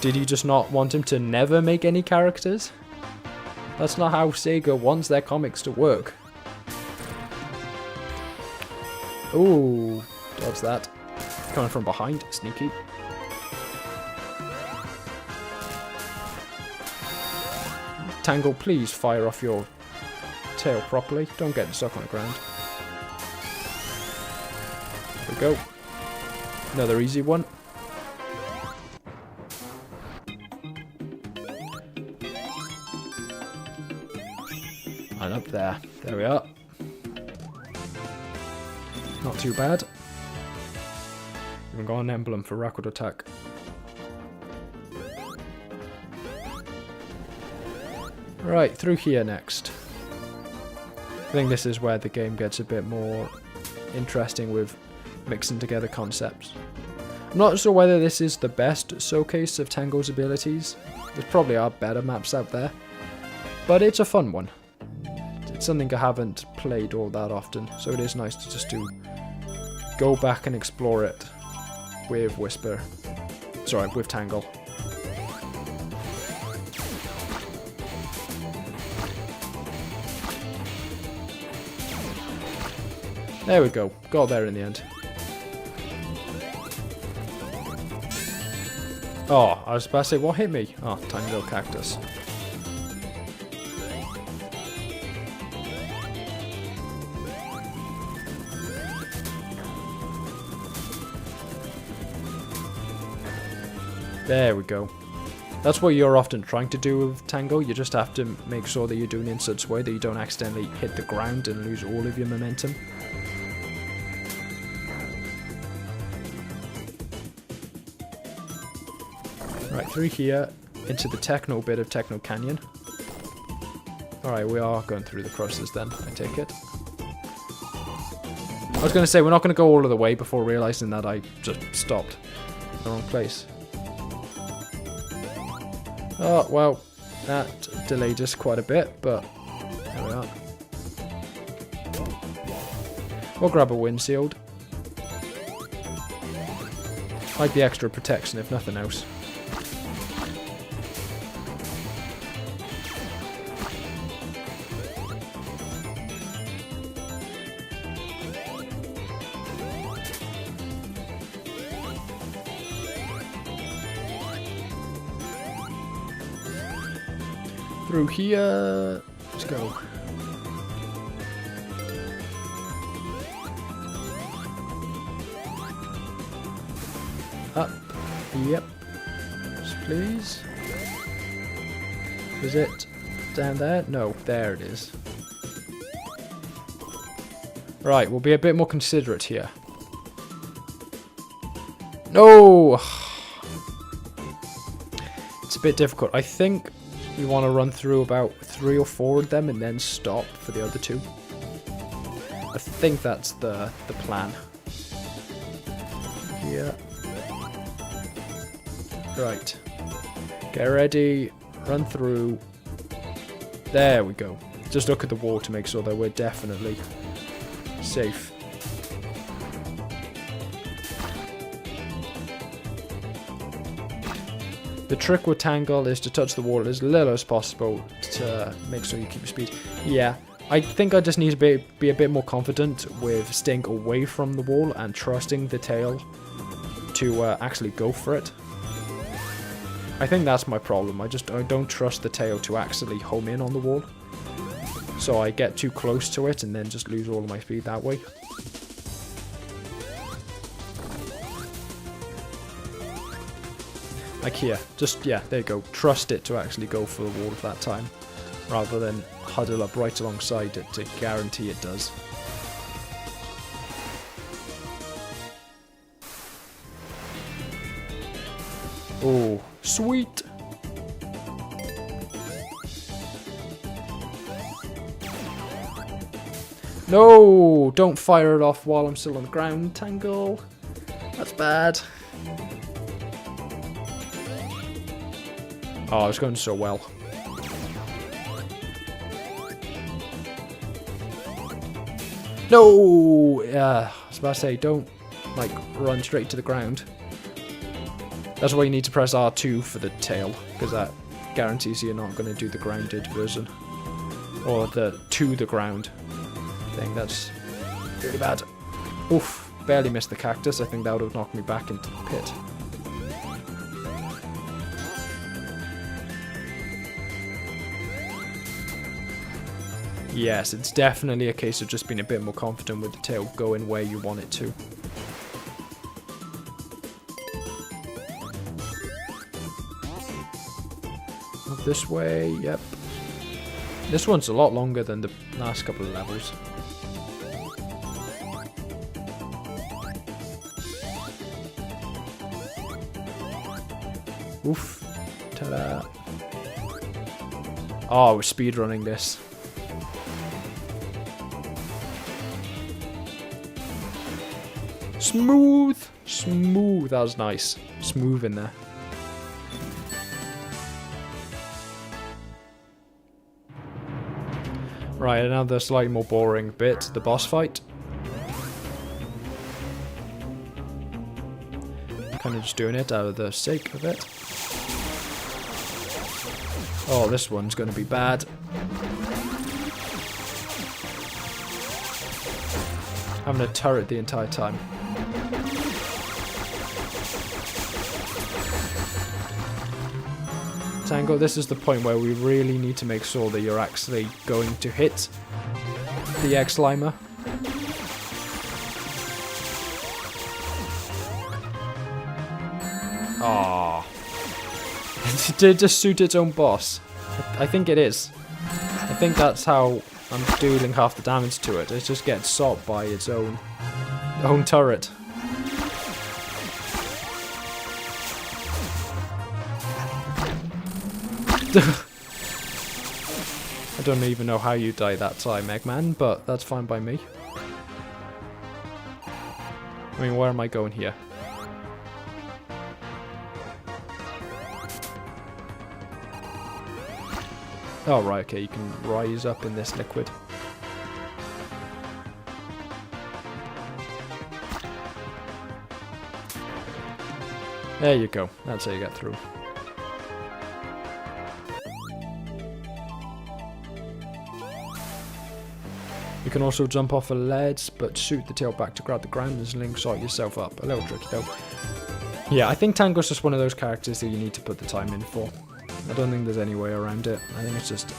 [SPEAKER 1] Did you just not want him to never make any characters? That's not how Sega wants their comics to work. Ooh, dodge that. Coming from behind, sneaky. Tangle, please fire off your tail properly. Don't get stuck on the ground. There we go. Another easy one. And up there. There we are. Not too bad. Even got an emblem for record attack. Right, through here next. I think this is where the game gets a bit more interesting with mixing together concepts. I'm not sure whether this is the best showcase of Tangle's abilities. There probably are better maps out there. But it's a fun one. It's something I haven't played all that often, so it is nice to just go back and explore it with Whisper. Sorry, with Tangle. There we go. Got there in the end. Oh, I was about to say, what hit me? Oh, tiny little cactus. There we go. That's what you're often trying to do with Tangle. You just have to make sure that you're doing it in such a way that you don't accidentally hit the ground and lose all of your momentum. Right, through here, into the techno bit of Techno Canyon. Alright, we are going through the crosses then, I take it. I was going to say, we're not going to go all of the way before realising that I just stopped in the wrong place. Oh, well, that delayed us quite a bit, but there we are. We'll grab a windshield. Like the extra protection, if nothing else. Through here. Let's go. Up. Yep. Please. Is it down there? No, there it is. Right, we'll be a bit more considerate here. No! It's a bit difficult. I think we want to run through about 3 or 4 of them and then stop for the other 2. I think that's the plan. Here. Right. Get ready. Run through. There we go. Just look at the wall to make sure that we're definitely safe. The trick with Tangle is to touch the wall as little as possible to make sure you keep your speed. Yeah, I think I just need to be a bit more confident with staying away from the wall and trusting the tail to actually go for it. I think that's my problem. I don't trust the tail to actually home in on the wall. So I get too close to it and then just lose all of my speed that way. Like here, just, yeah, there you go. Trust it to actually go for the wall at that time, rather than huddle up right alongside it to guarantee it does. Oh, sweet! No! Don't fire it off while I'm still on the ground, Tangle. That's bad. Oh, it's going so well. No! I was about to say, don't, like, run straight to the ground. That's why you need to press R2 for the tail, because that guarantees you're not going to do the grounded version. Or the to the ground thing. That's really bad. Oof, barely missed the cactus. I think that would have knocked me back into the pit. Yes, it's definitely a case of just being a bit more confident with the tail going where you want it to. Up this way, yep. This one's a lot longer than the last couple of levels. Oof. Ta-da. Oh, we're speedrunning this. Smooth! Smooth, that was nice. Smooth in there. Right, another slightly more boring bit, the boss fight. Kind of just doing it out of the sake of it. Oh, this one's going to be bad. Having a turret the entire time. Tangle, this is the point where we really need to make sure that you're actually going to hit the egg-slimer. Aww. Did it just suit its own boss? I think it is. I think that's how I'm dealing half the damage to it. It just gets sopped by its own turret. I don't even know how you die that time, Eggman, but that's fine by me. I mean, where am I going here? Oh, right, okay, you can rise up in this liquid. There you go, that's how you get through. You can also jump off a ledge, but shoot the tail back to grab the ground and slingshot yourself up. A little tricky though. Yeah, I think Tangle's just one of those characters that you need to put the time in for. I don't think there's any way around it. I think it's just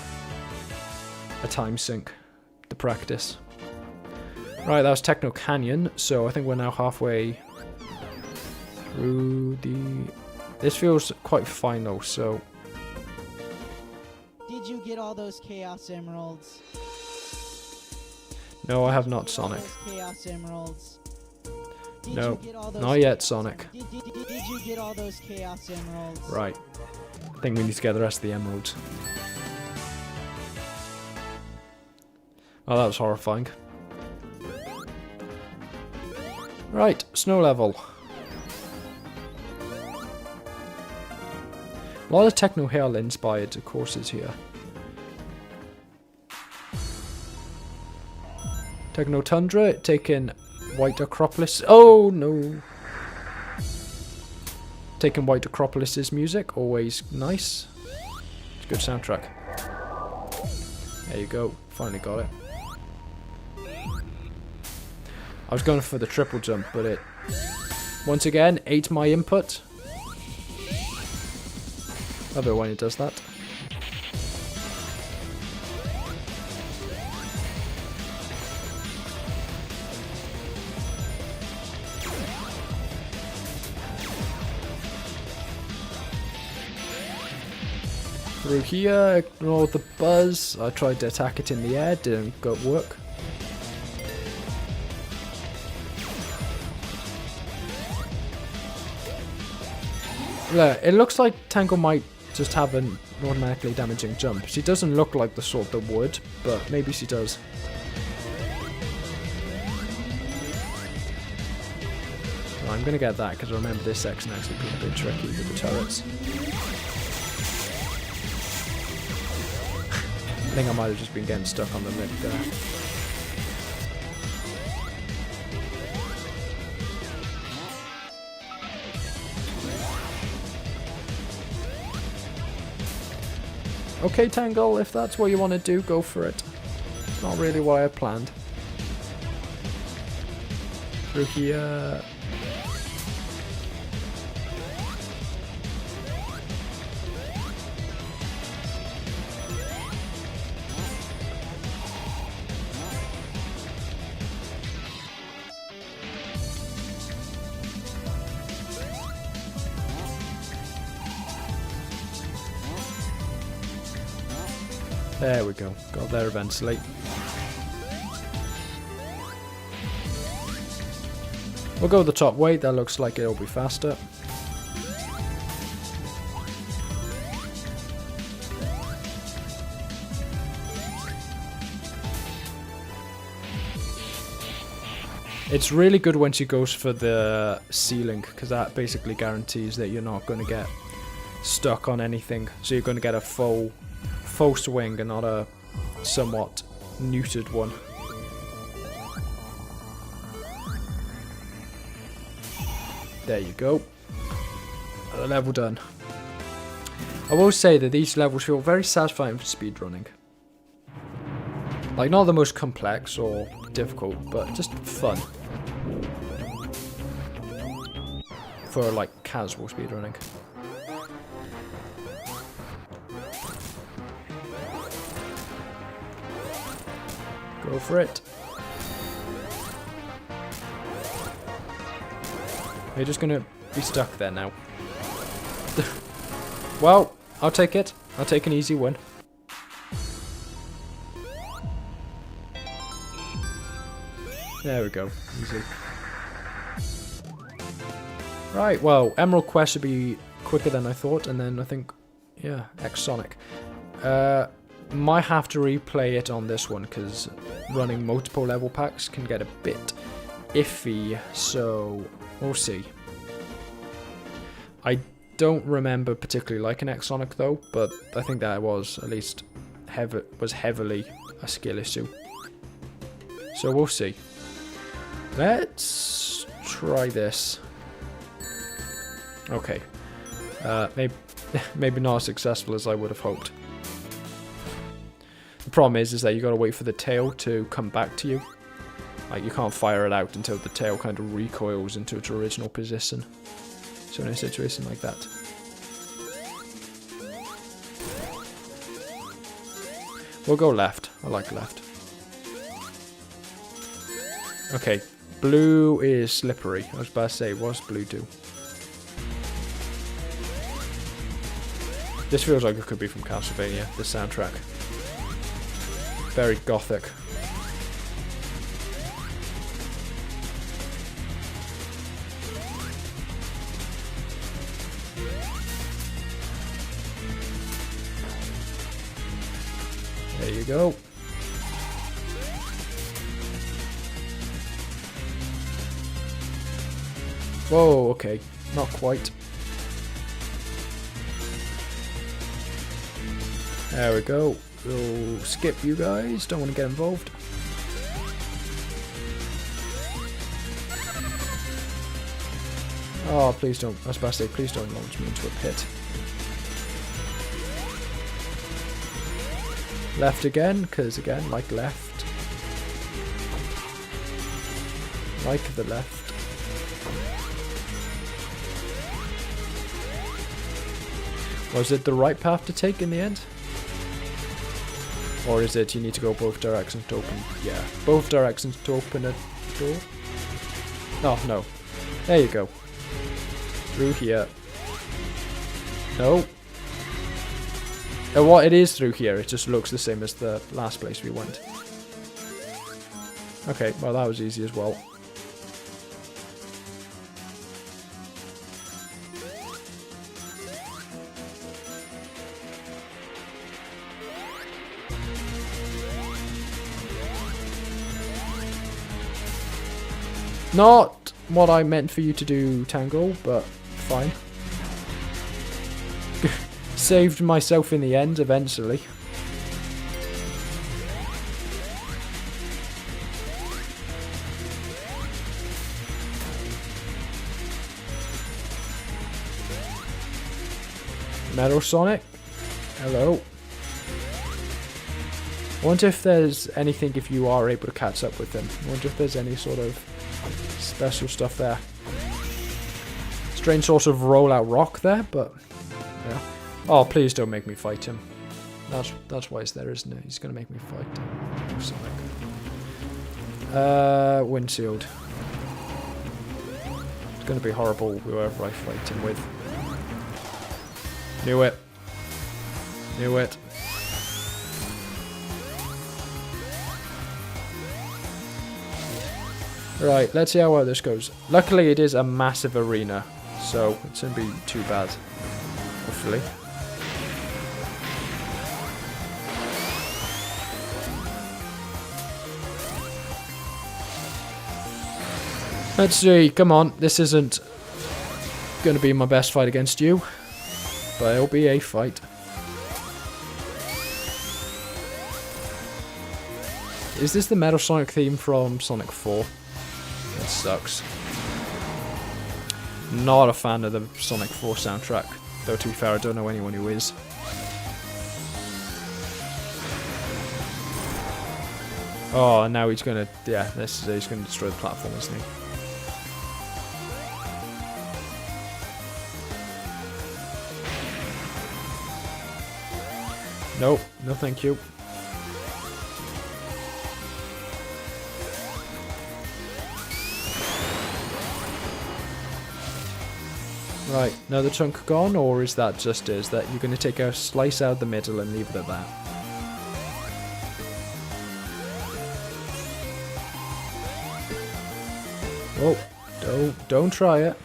[SPEAKER 1] a time sink, the practice. Right, that was Techno Canyon, so I think we're now halfway through the... This feels quite final, so...
[SPEAKER 2] Did you get all those Chaos Emeralds?
[SPEAKER 1] No, I have not, Sonic.
[SPEAKER 2] Chaos Emeralds?
[SPEAKER 1] No, not yet, Sonic.
[SPEAKER 2] Did you get all those Chaos Emeralds?
[SPEAKER 1] Right. I think we need to get the rest of the emeralds. Oh, that was horrifying. Right, snow level. A lot of Techno Hill inspired courses here. Techno Tundra, taking White Acropolis. Oh no! Taking White Acropolis's music, always nice. It's a good soundtrack. There you go, finally got it. I was going for the triple jump, but it once again ate my input. Love it when it does that. Through here, ignore the buzz. I tried to attack it in the air, didn't work. Yeah, it looks like Tangle might just have an automatically damaging jump. She doesn't look like the sort that would, but maybe she does. Well, I'm gonna get that because I remember this section actually being a bit tricky with the turrets. I think I might have just been getting stuck on the lip there. Okay, Tangle, if that's what you want to do, go for it. It's not really what I planned. Through here. There we go. Got there eventually. We'll go the top weight. That looks like it'll be faster. It's really good when she goes for the ceiling, because that basically guarantees that you're not going to get stuck on anything. So you're going to get a full swing and not a somewhat neutered one. There you go. Level done. I will say that these levels feel very satisfying for speedrunning. Like, not the most complex or difficult, but just fun. For, like, casual speedrunning. Go for it. You're just gonna be stuck there now. Well, I'll take it. I'll take an easy win. There we go. Easy. Right, well, Emerald Quest should be quicker than I thought, and then I think, yeah, X Sonic. Might have to replay it on this one, because running multiple level packs can get a bit iffy, so we'll see. I don't remember particularly liking X Sonic though, but I think that was at least heavily a skill issue. So we'll see. Let's try this. Okay. Maybe not as successful as I would have hoped. The problem is that you gotta wait for the tail to come back to you. Like, you can't fire it out until the tail kind of recoils into its original position. So in a situation like that. We'll go left. I like left. Okay, blue is slippery. I was about to say, what's blue do? This feels like it could be from Castlevania, the soundtrack. Very gothic. There you go. Whoa, okay. Not quite. There we go. We'll skip you guys. Don't want to get involved. Oh, please don't. I was about to say, please don't launch me into a pit. Left again, because again, like left. Like the left. Was it the right path to take in the end? Or is it you need to go both directions to open? Yeah, both directions to open a door? Oh, no. There you go. Through here. No. What it is through here, it just looks the same as the last place we went. Okay, well that was easy as well. Not what I meant for you to do, Tangle, but fine. Saved myself in the end, eventually. Metal Sonic? Hello. I wonder if there's anything if you are able to catch up with them. I wonder if there's any sort of special stuff there. Strange sort of rollout rock there, but yeah. Oh, please don't make me fight him. That's why he's there, isn't it? He's gonna make me fight Sonic. Windshield. It's gonna be horrible whoever I fight him with. Knew it. Knew it. Right, let's see how well this goes. Luckily it is a massive arena, so it shouldn't be too bad. Hopefully. Let's see, come on, this isn't gonna be my best fight against you, but it'll be a fight. Is this the Metal Sonic theme from Sonic 4? That sucks. Not a fan of the Sonic 4 soundtrack, though to be fair I don't know anyone who is. Oh, now he's gonna, yeah, he's gonna destroy the platform, isn't he? Nope, no thank you. Right, another chunk gone, or is that just is that you're going to take a slice out of the middle and leave it at that? Oh, don't try it.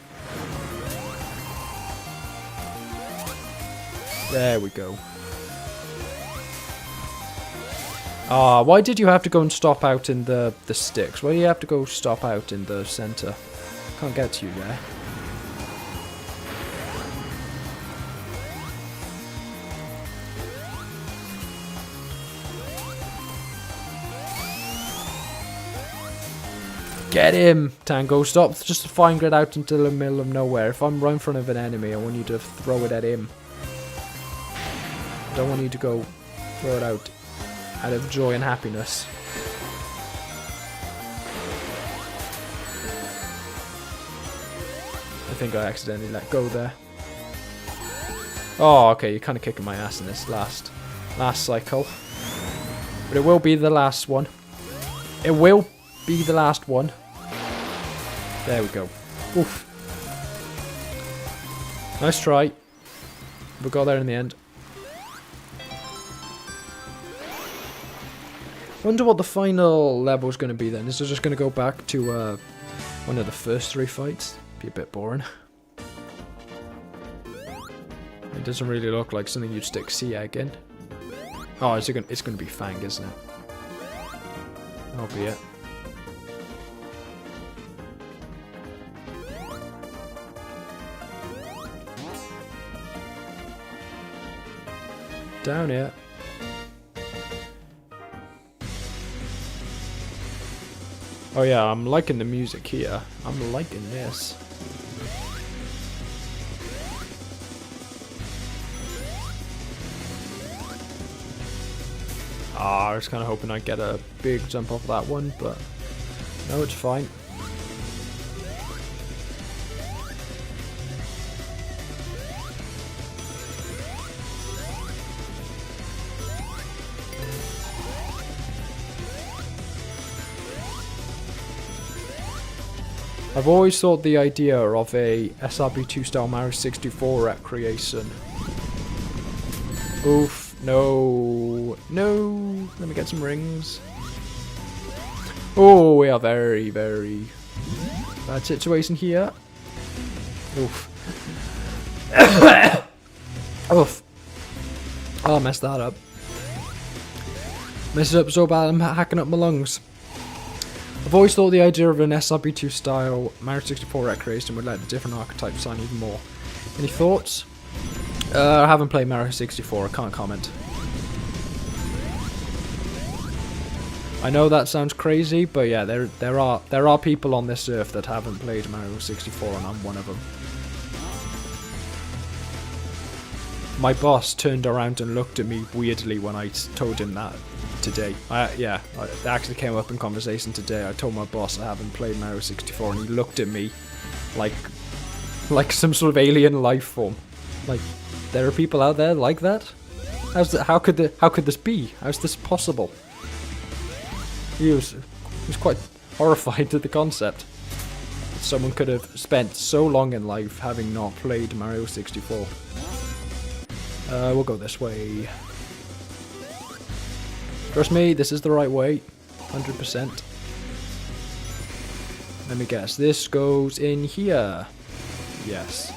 [SPEAKER 1] There we go. Ah, why did you have to go and stop out in the sticks? Why do you have to go stop out in the center? Can't get to you there. Get him, Tango. Stop just firing it out into the middle of nowhere. If I'm right in front of an enemy, I want you to throw it at him. I don't want you to go throw it out of joy and happiness. I think I accidentally let go there. Oh, okay, you're kind of kicking my ass in this last cycle. But it will be the last one. It will be the last one. There we go. Oof. Nice try. We got there in the end. Wonder what the final level is going to be then. Is it just going to go back to one of the first 3 fights? Be a bit boring. It doesn't really look like something you'd stick Sea Egg in. Oh, it's going to be Fang, isn't it? That'll be it. Down here. Oh yeah, I'm liking the music here. I'm liking this. I was kind of hoping I'd get a big jump off that one, but no, it's fine. I've always thought the idea of a SRB2 style Mario 64 recreation. Oof. No, no, let me get some rings. Oh, we are very, very bad situation here. Oof. Oof. Oh, I messed that up. Messed it up so bad I'm hacking up my lungs. I've always thought the idea of an SRB2 style Mario 64 recreation would let the different archetypes shine even more. Any thoughts? I haven't played Mario 64, I can't comment. I know that sounds crazy, but yeah, there are people on this earth that haven't played Mario 64, and I'm one of them. My boss turned around and looked at me weirdly when I told him that today. Yeah, it actually came up in conversation today. I told my boss I haven't played Mario 64, and he looked at me like some sort of alien life form. Like, there are people out there like that? How could this be? How's this possible? He was quite horrified at the concept. Someone could have spent so long in life having not played Mario 64. We'll go this way. Trust me, this is the right way. 100%. Let me guess, this goes in here. Yes.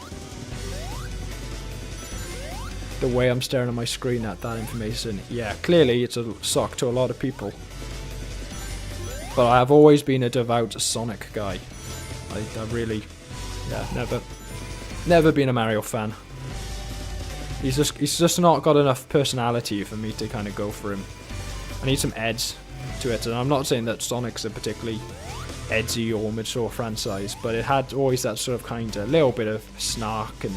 [SPEAKER 1] The way I'm staring at my screen at that information, yeah, clearly it's a shock to a lot of people. But I've always been a devout Sonic guy. I really, yeah, never been a Mario fan. He's just not got enough personality for me to kind of go for him. I need some edge to it, and I'm not saying that Sonic's a particularly edgy or mature franchise, but it had always that sort of kind of little bit of snark and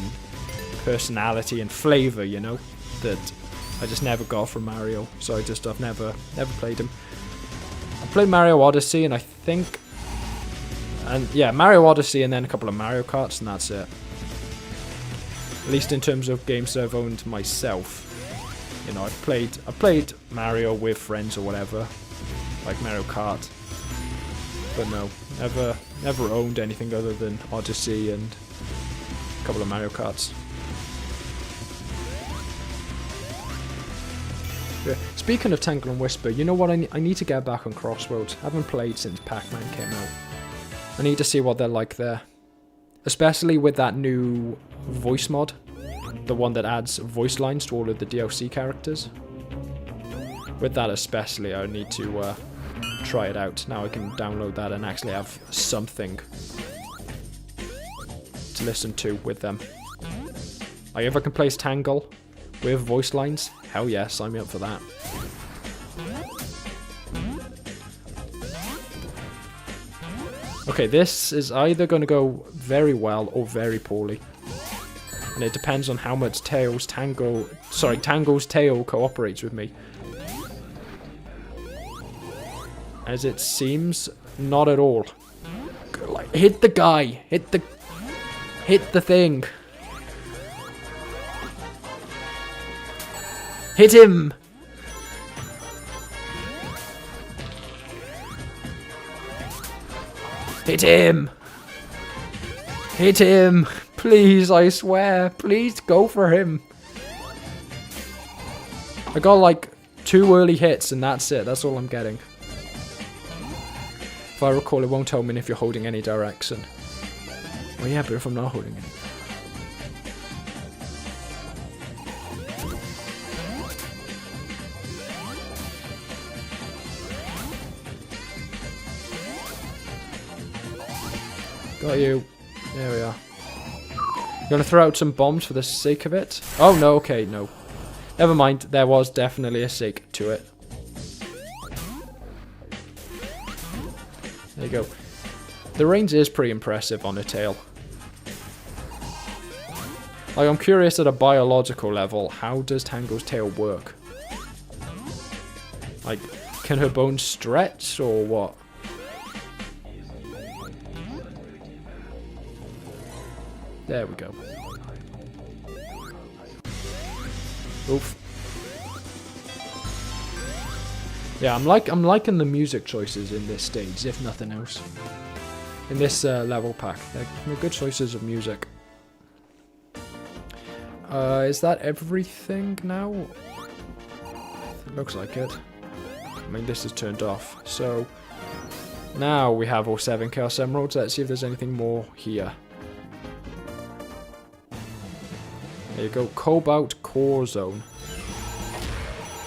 [SPEAKER 1] personality and flavour, you know, that I just never got from Mario. So I've never played him. I played Mario Odyssey, and yeah, Mario Odyssey, and then a couple of Mario Karts, and that's it. At least in terms of games that I've owned myself. You know, I've played Mario with friends or whatever, like Mario Kart. But no, never owned anything other than Odyssey and a couple of Mario Karts. Yeah. Speaking of Tangle and Whisper, you know what? I need to get back on Crossroads. I haven't played since Pac-Man came out. I need to see what they're like there. Especially with that new voice mod. The one that adds voice lines to all of the DLC characters. With that especially, I need to try it out. Now I can download that and actually have something to listen to with them. Like if I can place Tangle with voice lines, hell yes, sign me up for that. Okay, this is either going to go very well or very poorly. And it depends on how much Tangle's tail cooperates with me. As it seems, not at all. Like, hit the guy! Hit the thing! Hit him! Hit him! Hit him! Please, I swear. Please go for him. I got like 2 early hits and that's it. That's all I'm getting. If I recall, it won't tell me if you're holding any direction. Well, yeah, but if I'm not holding any. Got you. There we are. You gonna throw out some bombs for the sake of it? Oh, no, okay, no. Never mind, there was definitely a sake to it. There you go. The range is pretty impressive on a tail. Like, I'm curious at a biological level, how does Tangle's tail work? Like, can her bones stretch or what? There we go. Oof. Yeah, I'm liking the music choices in this stage, if nothing else. In this level pack, they're good choices of music. Is that everything now? It looks like it. I mean, this is turned off. So now we have all 7 Chaos Emeralds. Let's see if there's anything more here. There you go, Cobalt Core Zone.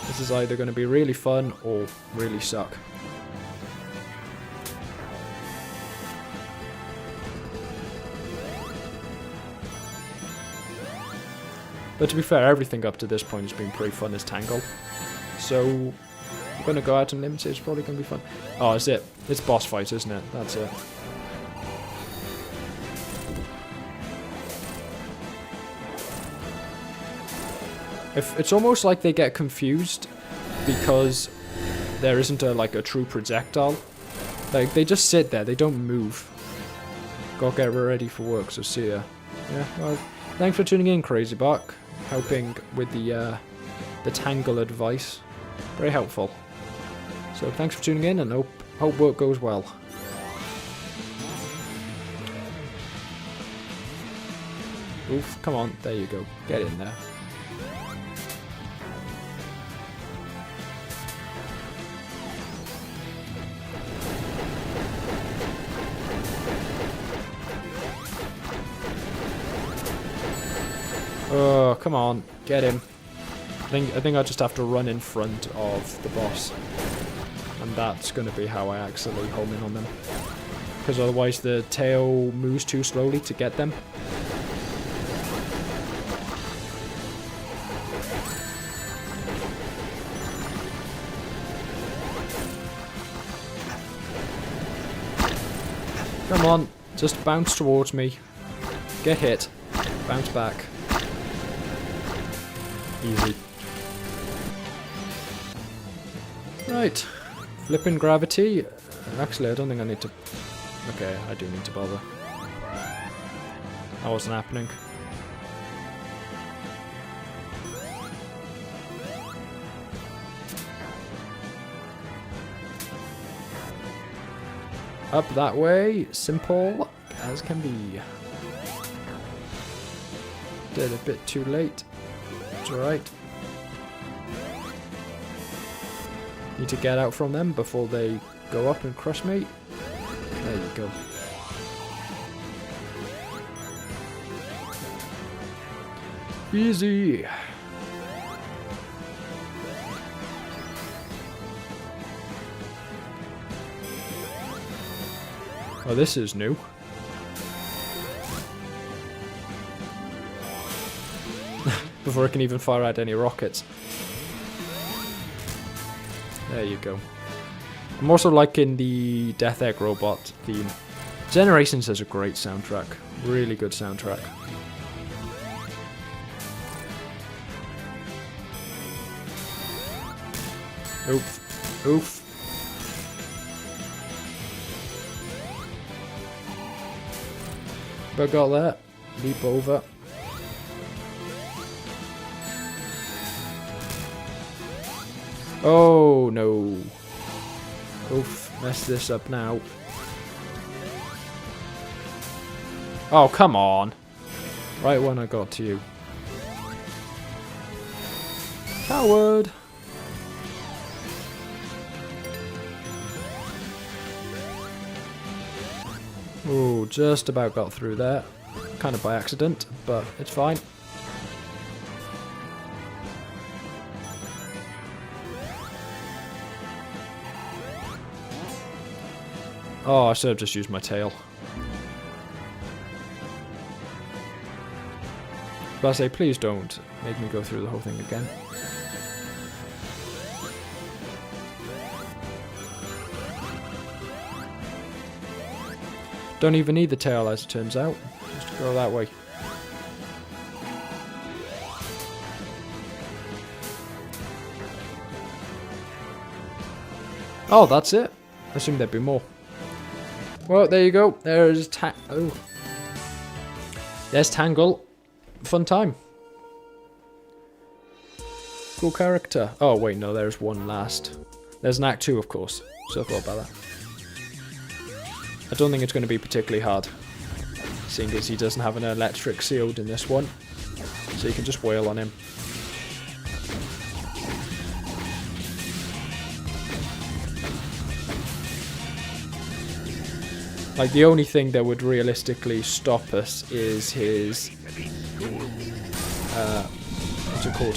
[SPEAKER 1] This is either going to be really fun or really suck. But to be fair, everything up to this point has been pretty fun as Tangle. So, I'm going to go out and limit it. It's probably going to be fun. Oh, it's it. It's boss fight, isn't it? That's it. It's almost like they get confused because there isn't like a true projectile. Like, they just sit there, they don't move. Gotta get ready for work, so see ya. Yeah, well, thanks for tuning in, Crazy Buck. Helping with the Tangle advice. Very helpful. So thanks for tuning in and hope work goes well. Oof, come on, there you go. Get in there. Oh, come on. Get him. I think I just have to run in front of the boss. And that's going to be how I actually home in on them. Because otherwise the tail moves too slowly to get them. Come on. Just bounce towards me. Get hit. Bounce back. Easy. Right. Flipping gravity. Actually, I don't think I need to... Okay, I do need to bother. That wasn't happening. Up that way. Simple as can be. Did a bit too late. It's alright. Need to get out from them before they go up and crush me. There you go. Easy. Oh, this is new. Before it can even fire out any rockets. There you go. I'm also liking the Death Egg Robot theme. Generations has a great soundtrack. Really good soundtrack. Oof. Oof. But got that. Leap over. Oh no. Oof, mess this up now. Oh, come on. Right when I got to you. Coward. Ooh, just about got through there. Kind of by accident, but it's fine. Oh, I should have just used my tail. But I say, please don't make me go through the whole thing again. Don't even need the tail, as it turns out. Just go that way. Oh, that's it? I assumed there'd be more. Well, there you go. There's There's Tangle. Fun time. Cool character. Oh, wait, no, there's one last. There's an Act 2, of course. So I thought about that. I don't think it's going to be particularly hard, seeing as he doesn't have an electric shield in this one. So you can just wail on him. Like, the only thing that would realistically stop us is his... what's it called?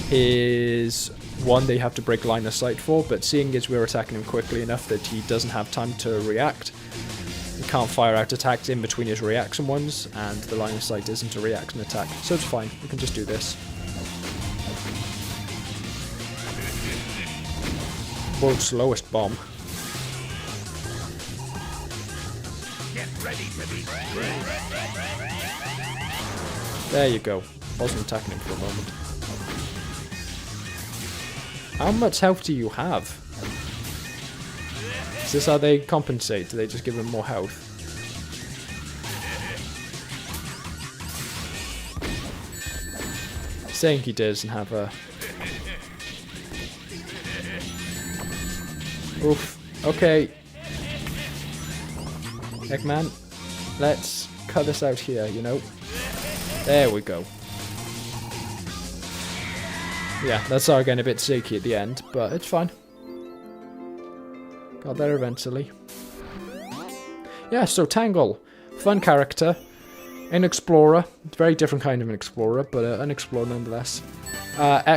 [SPEAKER 1] His one that you have to break line of sight for, but seeing as we're attacking him quickly enough that he doesn't have time to react, he can't fire out attacks in between his reaction ones, and the line of sight isn't a reaction attack. So it's fine, we can just do this. World's slowest bomb. There you go. Wasn't attacking him for a moment. How much health do you have? Is this how they compensate? Do they just give him more health? Saying he doesn't have a... Oof. Okay. Eggman, let's cut this out here, you know? There we go. Yeah, that's all getting a bit shaky at the end, but it's fine. Got there eventually. Yeah, so Tangle. Fun character. An explorer. Very different kind of an explorer, but an explorer nonetheless.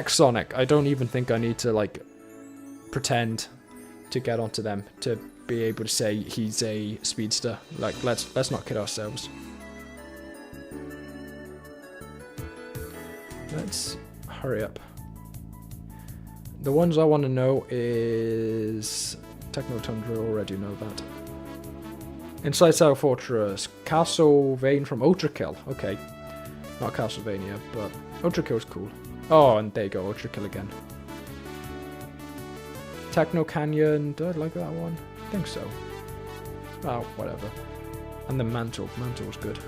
[SPEAKER 1] Sonic. I don't even think I need to, like, pretend to get onto them to be able to say he's a speedster. Like, let's not kid ourselves. Let's hurry up. The ones I want to know is Techno Tundra. Already know that. Inside South Fortress, Castlevania from Ultrakill. Okay, not Castlevania, but Ultrakill's cool. Oh, and there you go, Ultrakill again. Techno Canyon. Do I like that one? I think so. Oh, whatever. And the Mantle. Mantle was good.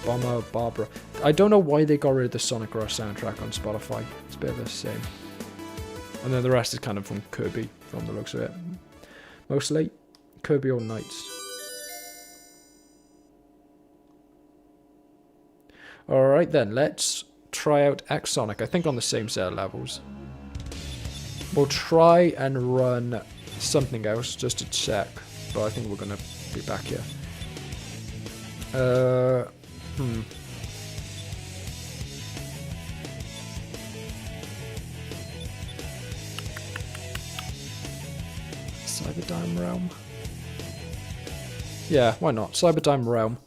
[SPEAKER 1] Bomber, Barbara. I don't know why they got rid of the Sonic Rush soundtrack on Spotify. It's a bit of a shame. And then the rest is kind of from Kirby, from the looks of it. Mostly Kirby or Knights. Alright then, let's try out X Sonic. I think on the same set of levels. We'll try and run something else just to check. But I think we're going to be back here. Cyberdyne Realm? Yeah, why not? Cyberdyne Realm.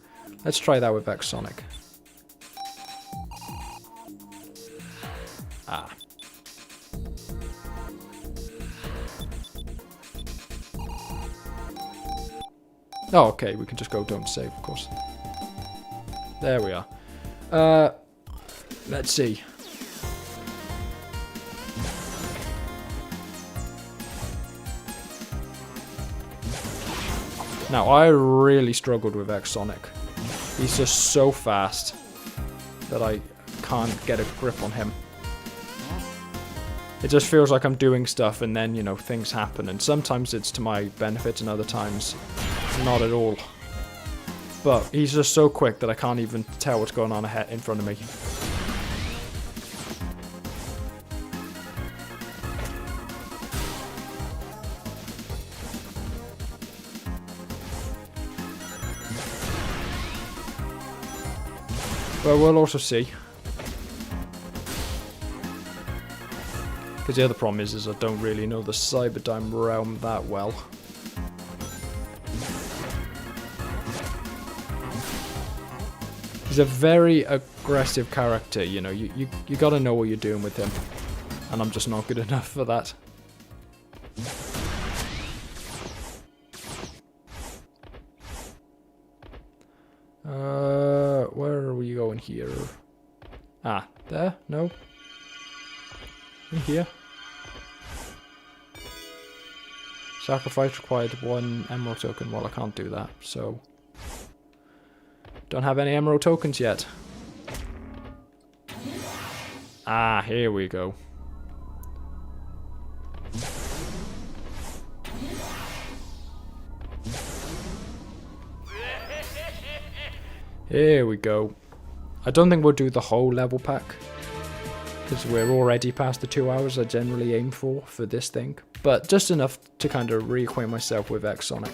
[SPEAKER 1] Let's try that with X Sonic. Ah. Oh, okay, we can just go don't save, of course. There we are. Let's see. Now, I really struggled with X Sonic. He's just so fast that I can't get a grip on him. It just feels like I'm doing stuff and then, you know, things happen. And sometimes it's to my benefit and other times not at all. But he's just so quick that I can't even tell what's going on ahead in front of me. But we'll also see. Because the other problem is I don't really know the Cyberdyne realm that well. He's a very aggressive character, you know, you gotta know what you're doing with him. And I'm just not good enough for that. Where are we going here? Ah, there? No? In here? Sacrifice required 1 emerald token. Well, I can't do that, so... Don't have any emerald tokens yet. Ah, here we go. Here we go. I don't think we'll do the whole level pack, because we're already past the 2 hours I generally aim for this thing. But just enough to kind of reacquaint myself with X Sonic.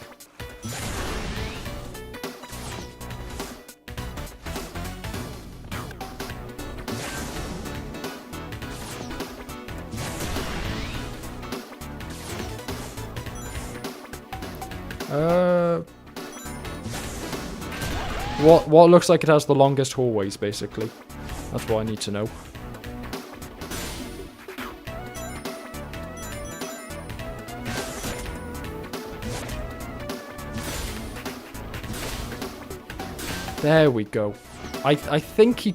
[SPEAKER 1] What looks like it has the longest hallways, basically. That's what I need to know. There we go. I think he...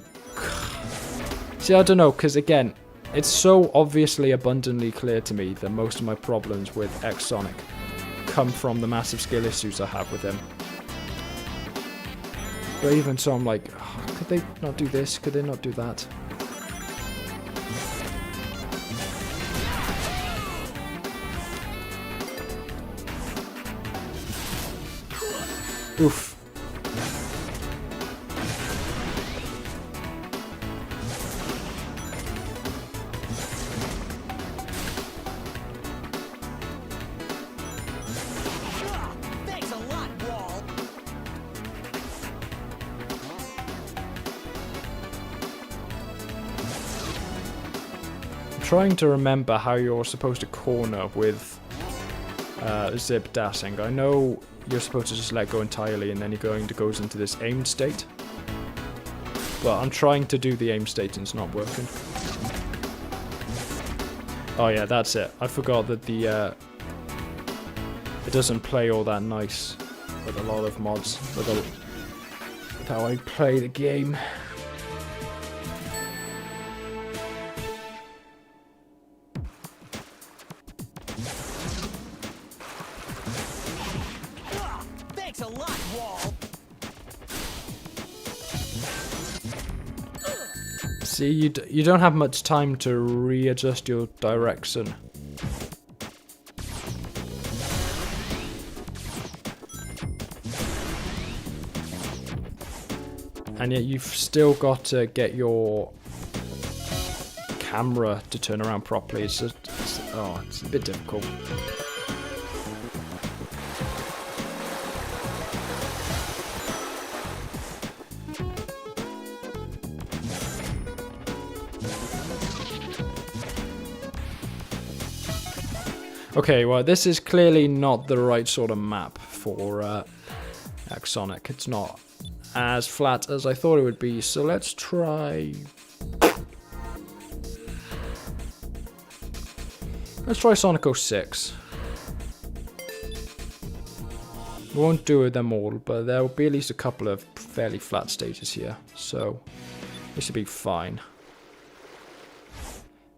[SPEAKER 1] See, I don't know, because again, it's so obviously abundantly clear to me that most of my problems with X Sonic come from the massive skill issues I have with him. But even so, I'm like, oh, could they not do this? Could they not do that? Oof. Trying to remember how you're supposed to corner with zip dashing. I know you're supposed to just let go entirely and then it goes into this aimed state. But I'm trying to do the aim state and it's not working. Oh yeah, that's it. I forgot that the it doesn't play all that nice with a lot of mods with how I play the game. See, you don't have much time to readjust your direction. And yet you've still got to get your camera to turn around properly. It's just, it's a bit difficult. Okay, well, this is clearly not the right sort of map for X Sonic. It's not as flat as I thought it would be, so let's try... Let's try Sonic 06. We won't do them all, but there will be at least a couple of fairly flat stages here, so this should be fine.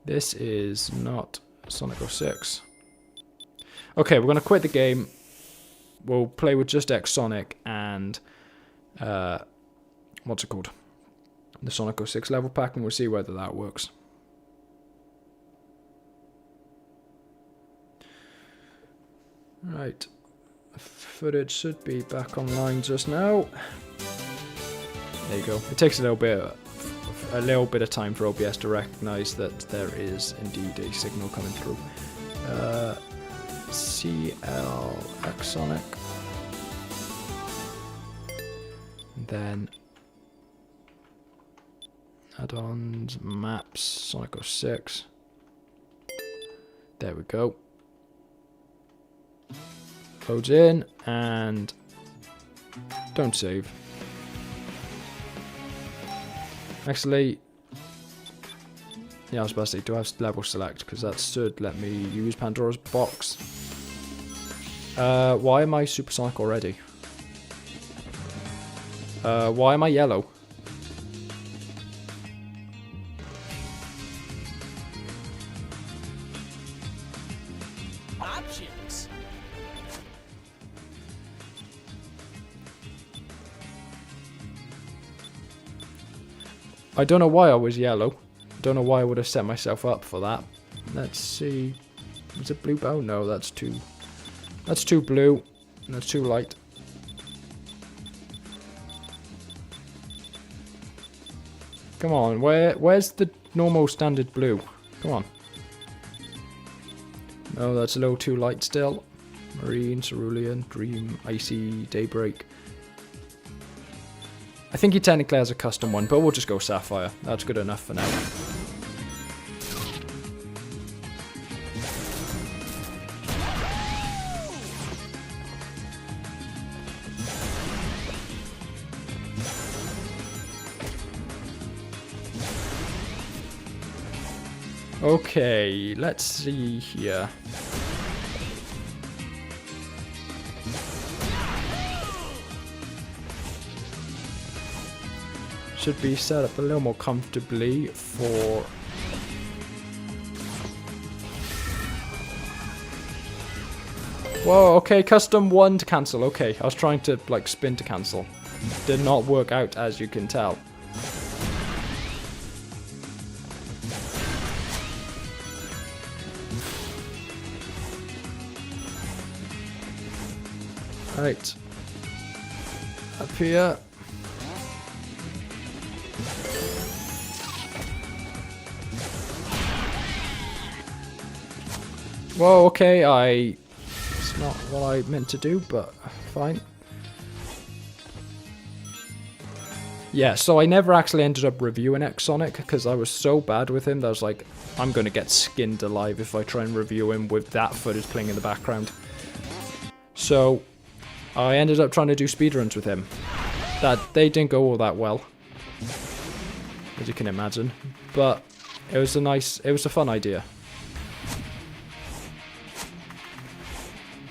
[SPEAKER 1] This is not Sonic 06. Okay, we're going to quit the game. We'll play with just X Sonic and... what's it called? The Sonic 06 level pack, and we'll see whether that works. Right. footage should be back online just now. There you go. It takes a little bit of time for OBS to recognize that there is indeed a signal coming through. CLX Sonic. Then add-ons, maps, Sonic 06. There we go. Loads in and don't save. Actually, yeah, I was about to say, do I have level select? Because that should let me use Pandora's box. Why am I supersonic already? Why am I yellow?
[SPEAKER 3] Options.
[SPEAKER 1] I don't know why I was yellow. Don't know why I would have set myself up for that. Let's see. Is it blue? Oh no, that's too blue. That's too light. Come on, where's the normal standard blue? Come on. No, that's a little too light still. Marine, Cerulean, Dream, Icy, Daybreak. I think he technically has a custom one, but we'll just go Sapphire. That's good enough for now. Okay, let's see here. Should be set up a little more comfortably for... Whoa, okay, custom 1 to cancel. Okay, I was trying to, like, spin to cancel. Did not work out, as you can tell. Right. Up here. Whoa, okay, it's not what I meant to do, but fine. Yeah, so I never actually ended up reviewing X Sonic because I was so bad with him that I was like, I'm going to get skinned alive if I try and review him with that footage playing in the background. So I ended up trying to do speedruns with him. They didn't go all that well, as you can imagine, but it was a fun idea.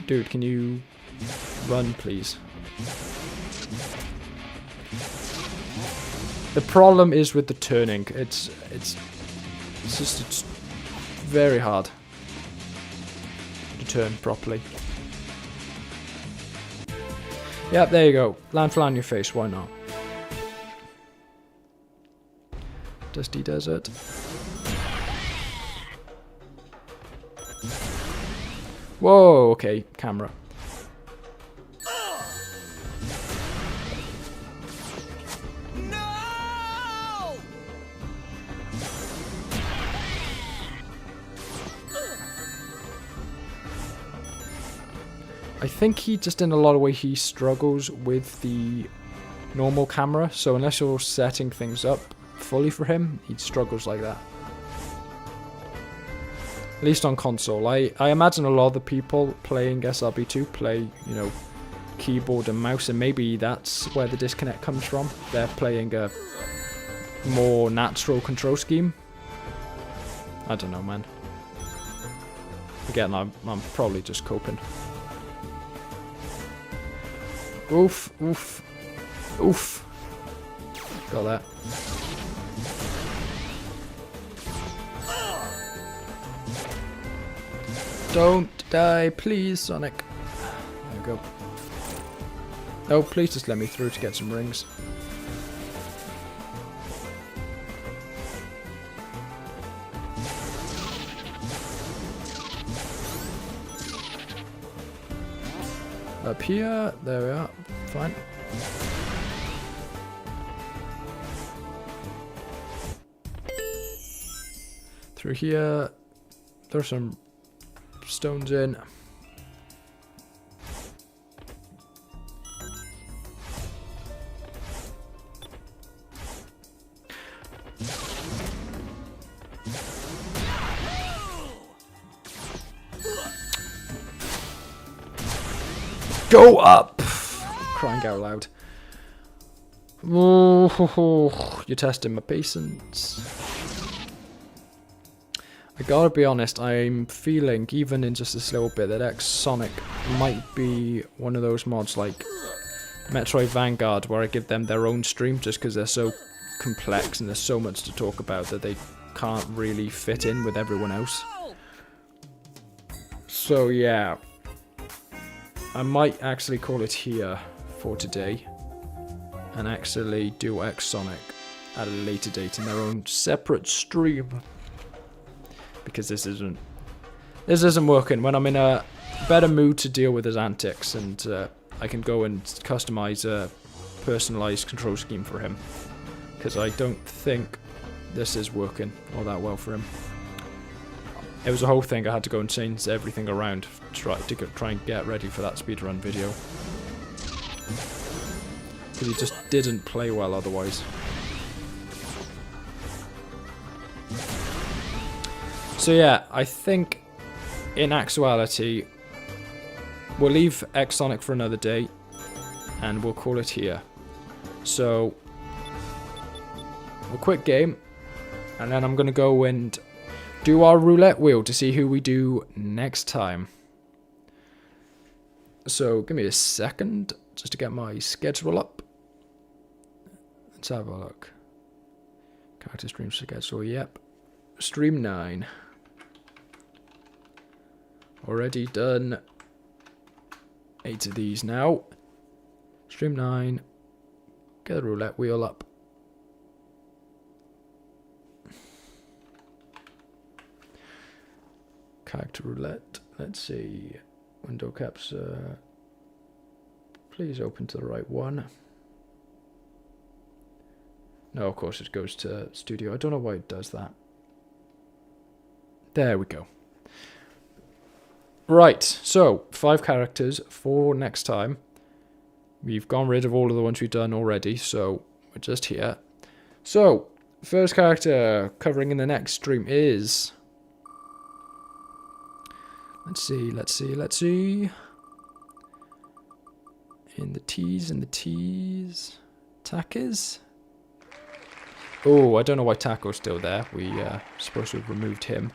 [SPEAKER 1] Dude, can you run, please? The problem is with the turning. It's very hard to turn properly. Yep, there you go. Land flat on your face, why not? Dusty desert. Whoa, okay, camera.
[SPEAKER 3] No!
[SPEAKER 1] I think he just in a lot of ways he struggles with the normal camera, so unless you're setting things up fully for him, he struggles like that. At least on console. I imagine a lot of the people playing SRB2 play, you know, keyboard and mouse, and maybe that's where the disconnect comes from. They're playing a more natural control scheme. I don't know, man. Again, I'm probably just coping. Oof, oof, oof. Got that. Don't die, please, Sonic. There we go. Oh, please just let me through to get some rings. Up here, there we are, fine. Through here, throw some stones in. Go up! Crying out loud. Oh, you're testing my patience. I gotta be honest, I'm feeling, even in just this little bit, that X Sonic might be one of those mods like Metroid Vanguard, where I give them their own stream just because they're so complex and there's so much to talk about that they can't really fit in with everyone else. So yeah, I might actually call it here for today and actually do X Sonic at a later date in their own separate stream. Because this isn't working. When I'm in a better mood to deal with his antics, and I can go and customize a personalized control scheme for him. Because I don't think this is working all that well for him. It was a whole thing. I had to go and change everything around to try and get ready for that speedrun video. Because he just didn't play well otherwise. So yeah, I think in actuality, we'll leave X Sonic for another day, and we'll call it here. So, a quick game, and then I'm going to go and do our roulette wheel to see who we do next time. So, give me a second, just to get my schedule up. Let's have a look. Character stream schedule, yep. Stream 9. Already done 8 of these now. Stream 9. Get the roulette wheel up. Character roulette. Let's see. Window caps. Please open to the right one. No, of course it goes to studio. I don't know why it does that. There we go. Right, so 5 characters for next time. We've gone rid of all of the ones we've done already, so we're just here. So, first character covering in the next stream is... Let's see. In the T's. Tackers? Oh, I don't know why Taco's still there. We supposed to have removed him.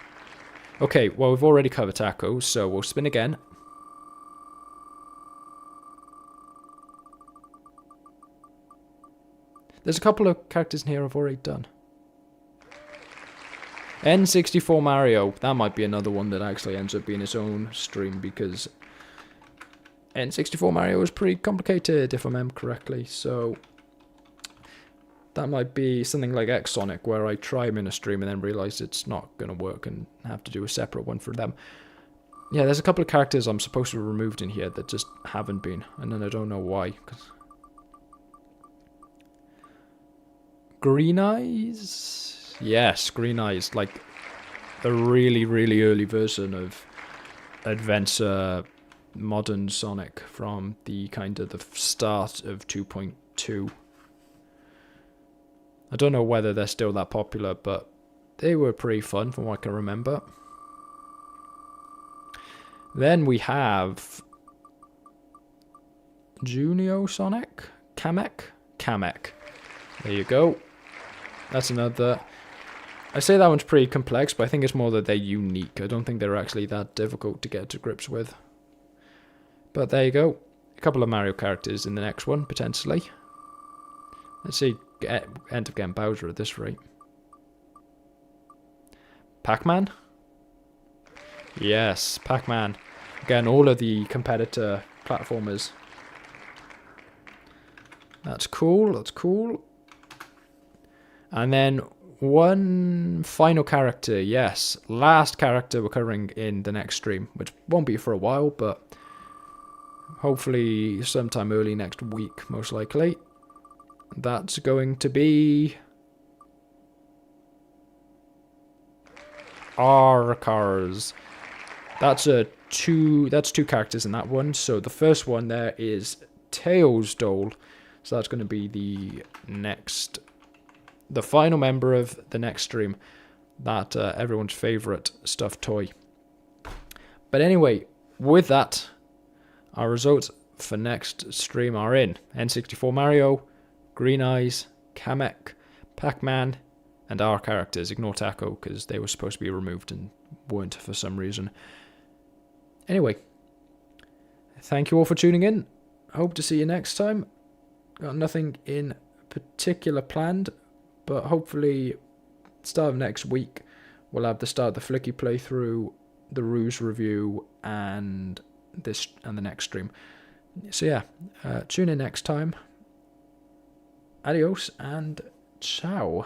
[SPEAKER 1] Okay, well, we've already covered Taco, so we'll spin again. There's a couple of characters in here I've already done. N64 Mario, that might be another one that actually ends up being its own stream, because N64 Mario is pretty complicated, if I remember correctly, so... That might be something like X Sonic, where I try them in a stream and then realise it's not going to work and have to do a separate one for them. Yeah, there's a couple of characters I'm supposed to have removed in here that just haven't been, and then I don't know why. Green Eyes? Yes, Green Eyes, like the really, really early version of Adventure Modern Sonic from the kind of the start of 2.2. I don't know whether they're still that popular, but they were pretty fun from what I can remember. Then we have Junio Sonic? Kamek. There you go. That's another. I say that one's pretty complex, but I think it's more that they're unique. I don't think they're actually that difficult to get to grips with. But there you go. A couple of Mario characters in the next one, potentially. Let's see. End up getting Bowser at this rate. Pac-Man? Yes, Pac-Man. Again, all of the competitor platformers. That's cool. And then one final character, yes. Last character we're covering in the next stream, which won't be for a while, but hopefully sometime early next week, most likely. That's going to be Arcars. That's two characters in that one. So the first one there is Tails Doll. So that's going to be the final member of the next stream. That everyone's favorite stuffed toy. But anyway, with that, our results for next stream are in N64 Mario, Green Eyes, Kamek, Pac-Man, and our characters. Ignore Taco because they were supposed to be removed and weren't for some reason. Anyway, thank you all for tuning in. Hope to see you next time. Got nothing in particular planned, but hopefully start of next week we'll have the start of the Flicky playthrough, the Ruse review, and the next stream. So yeah, tune in next time. Adios and ciao.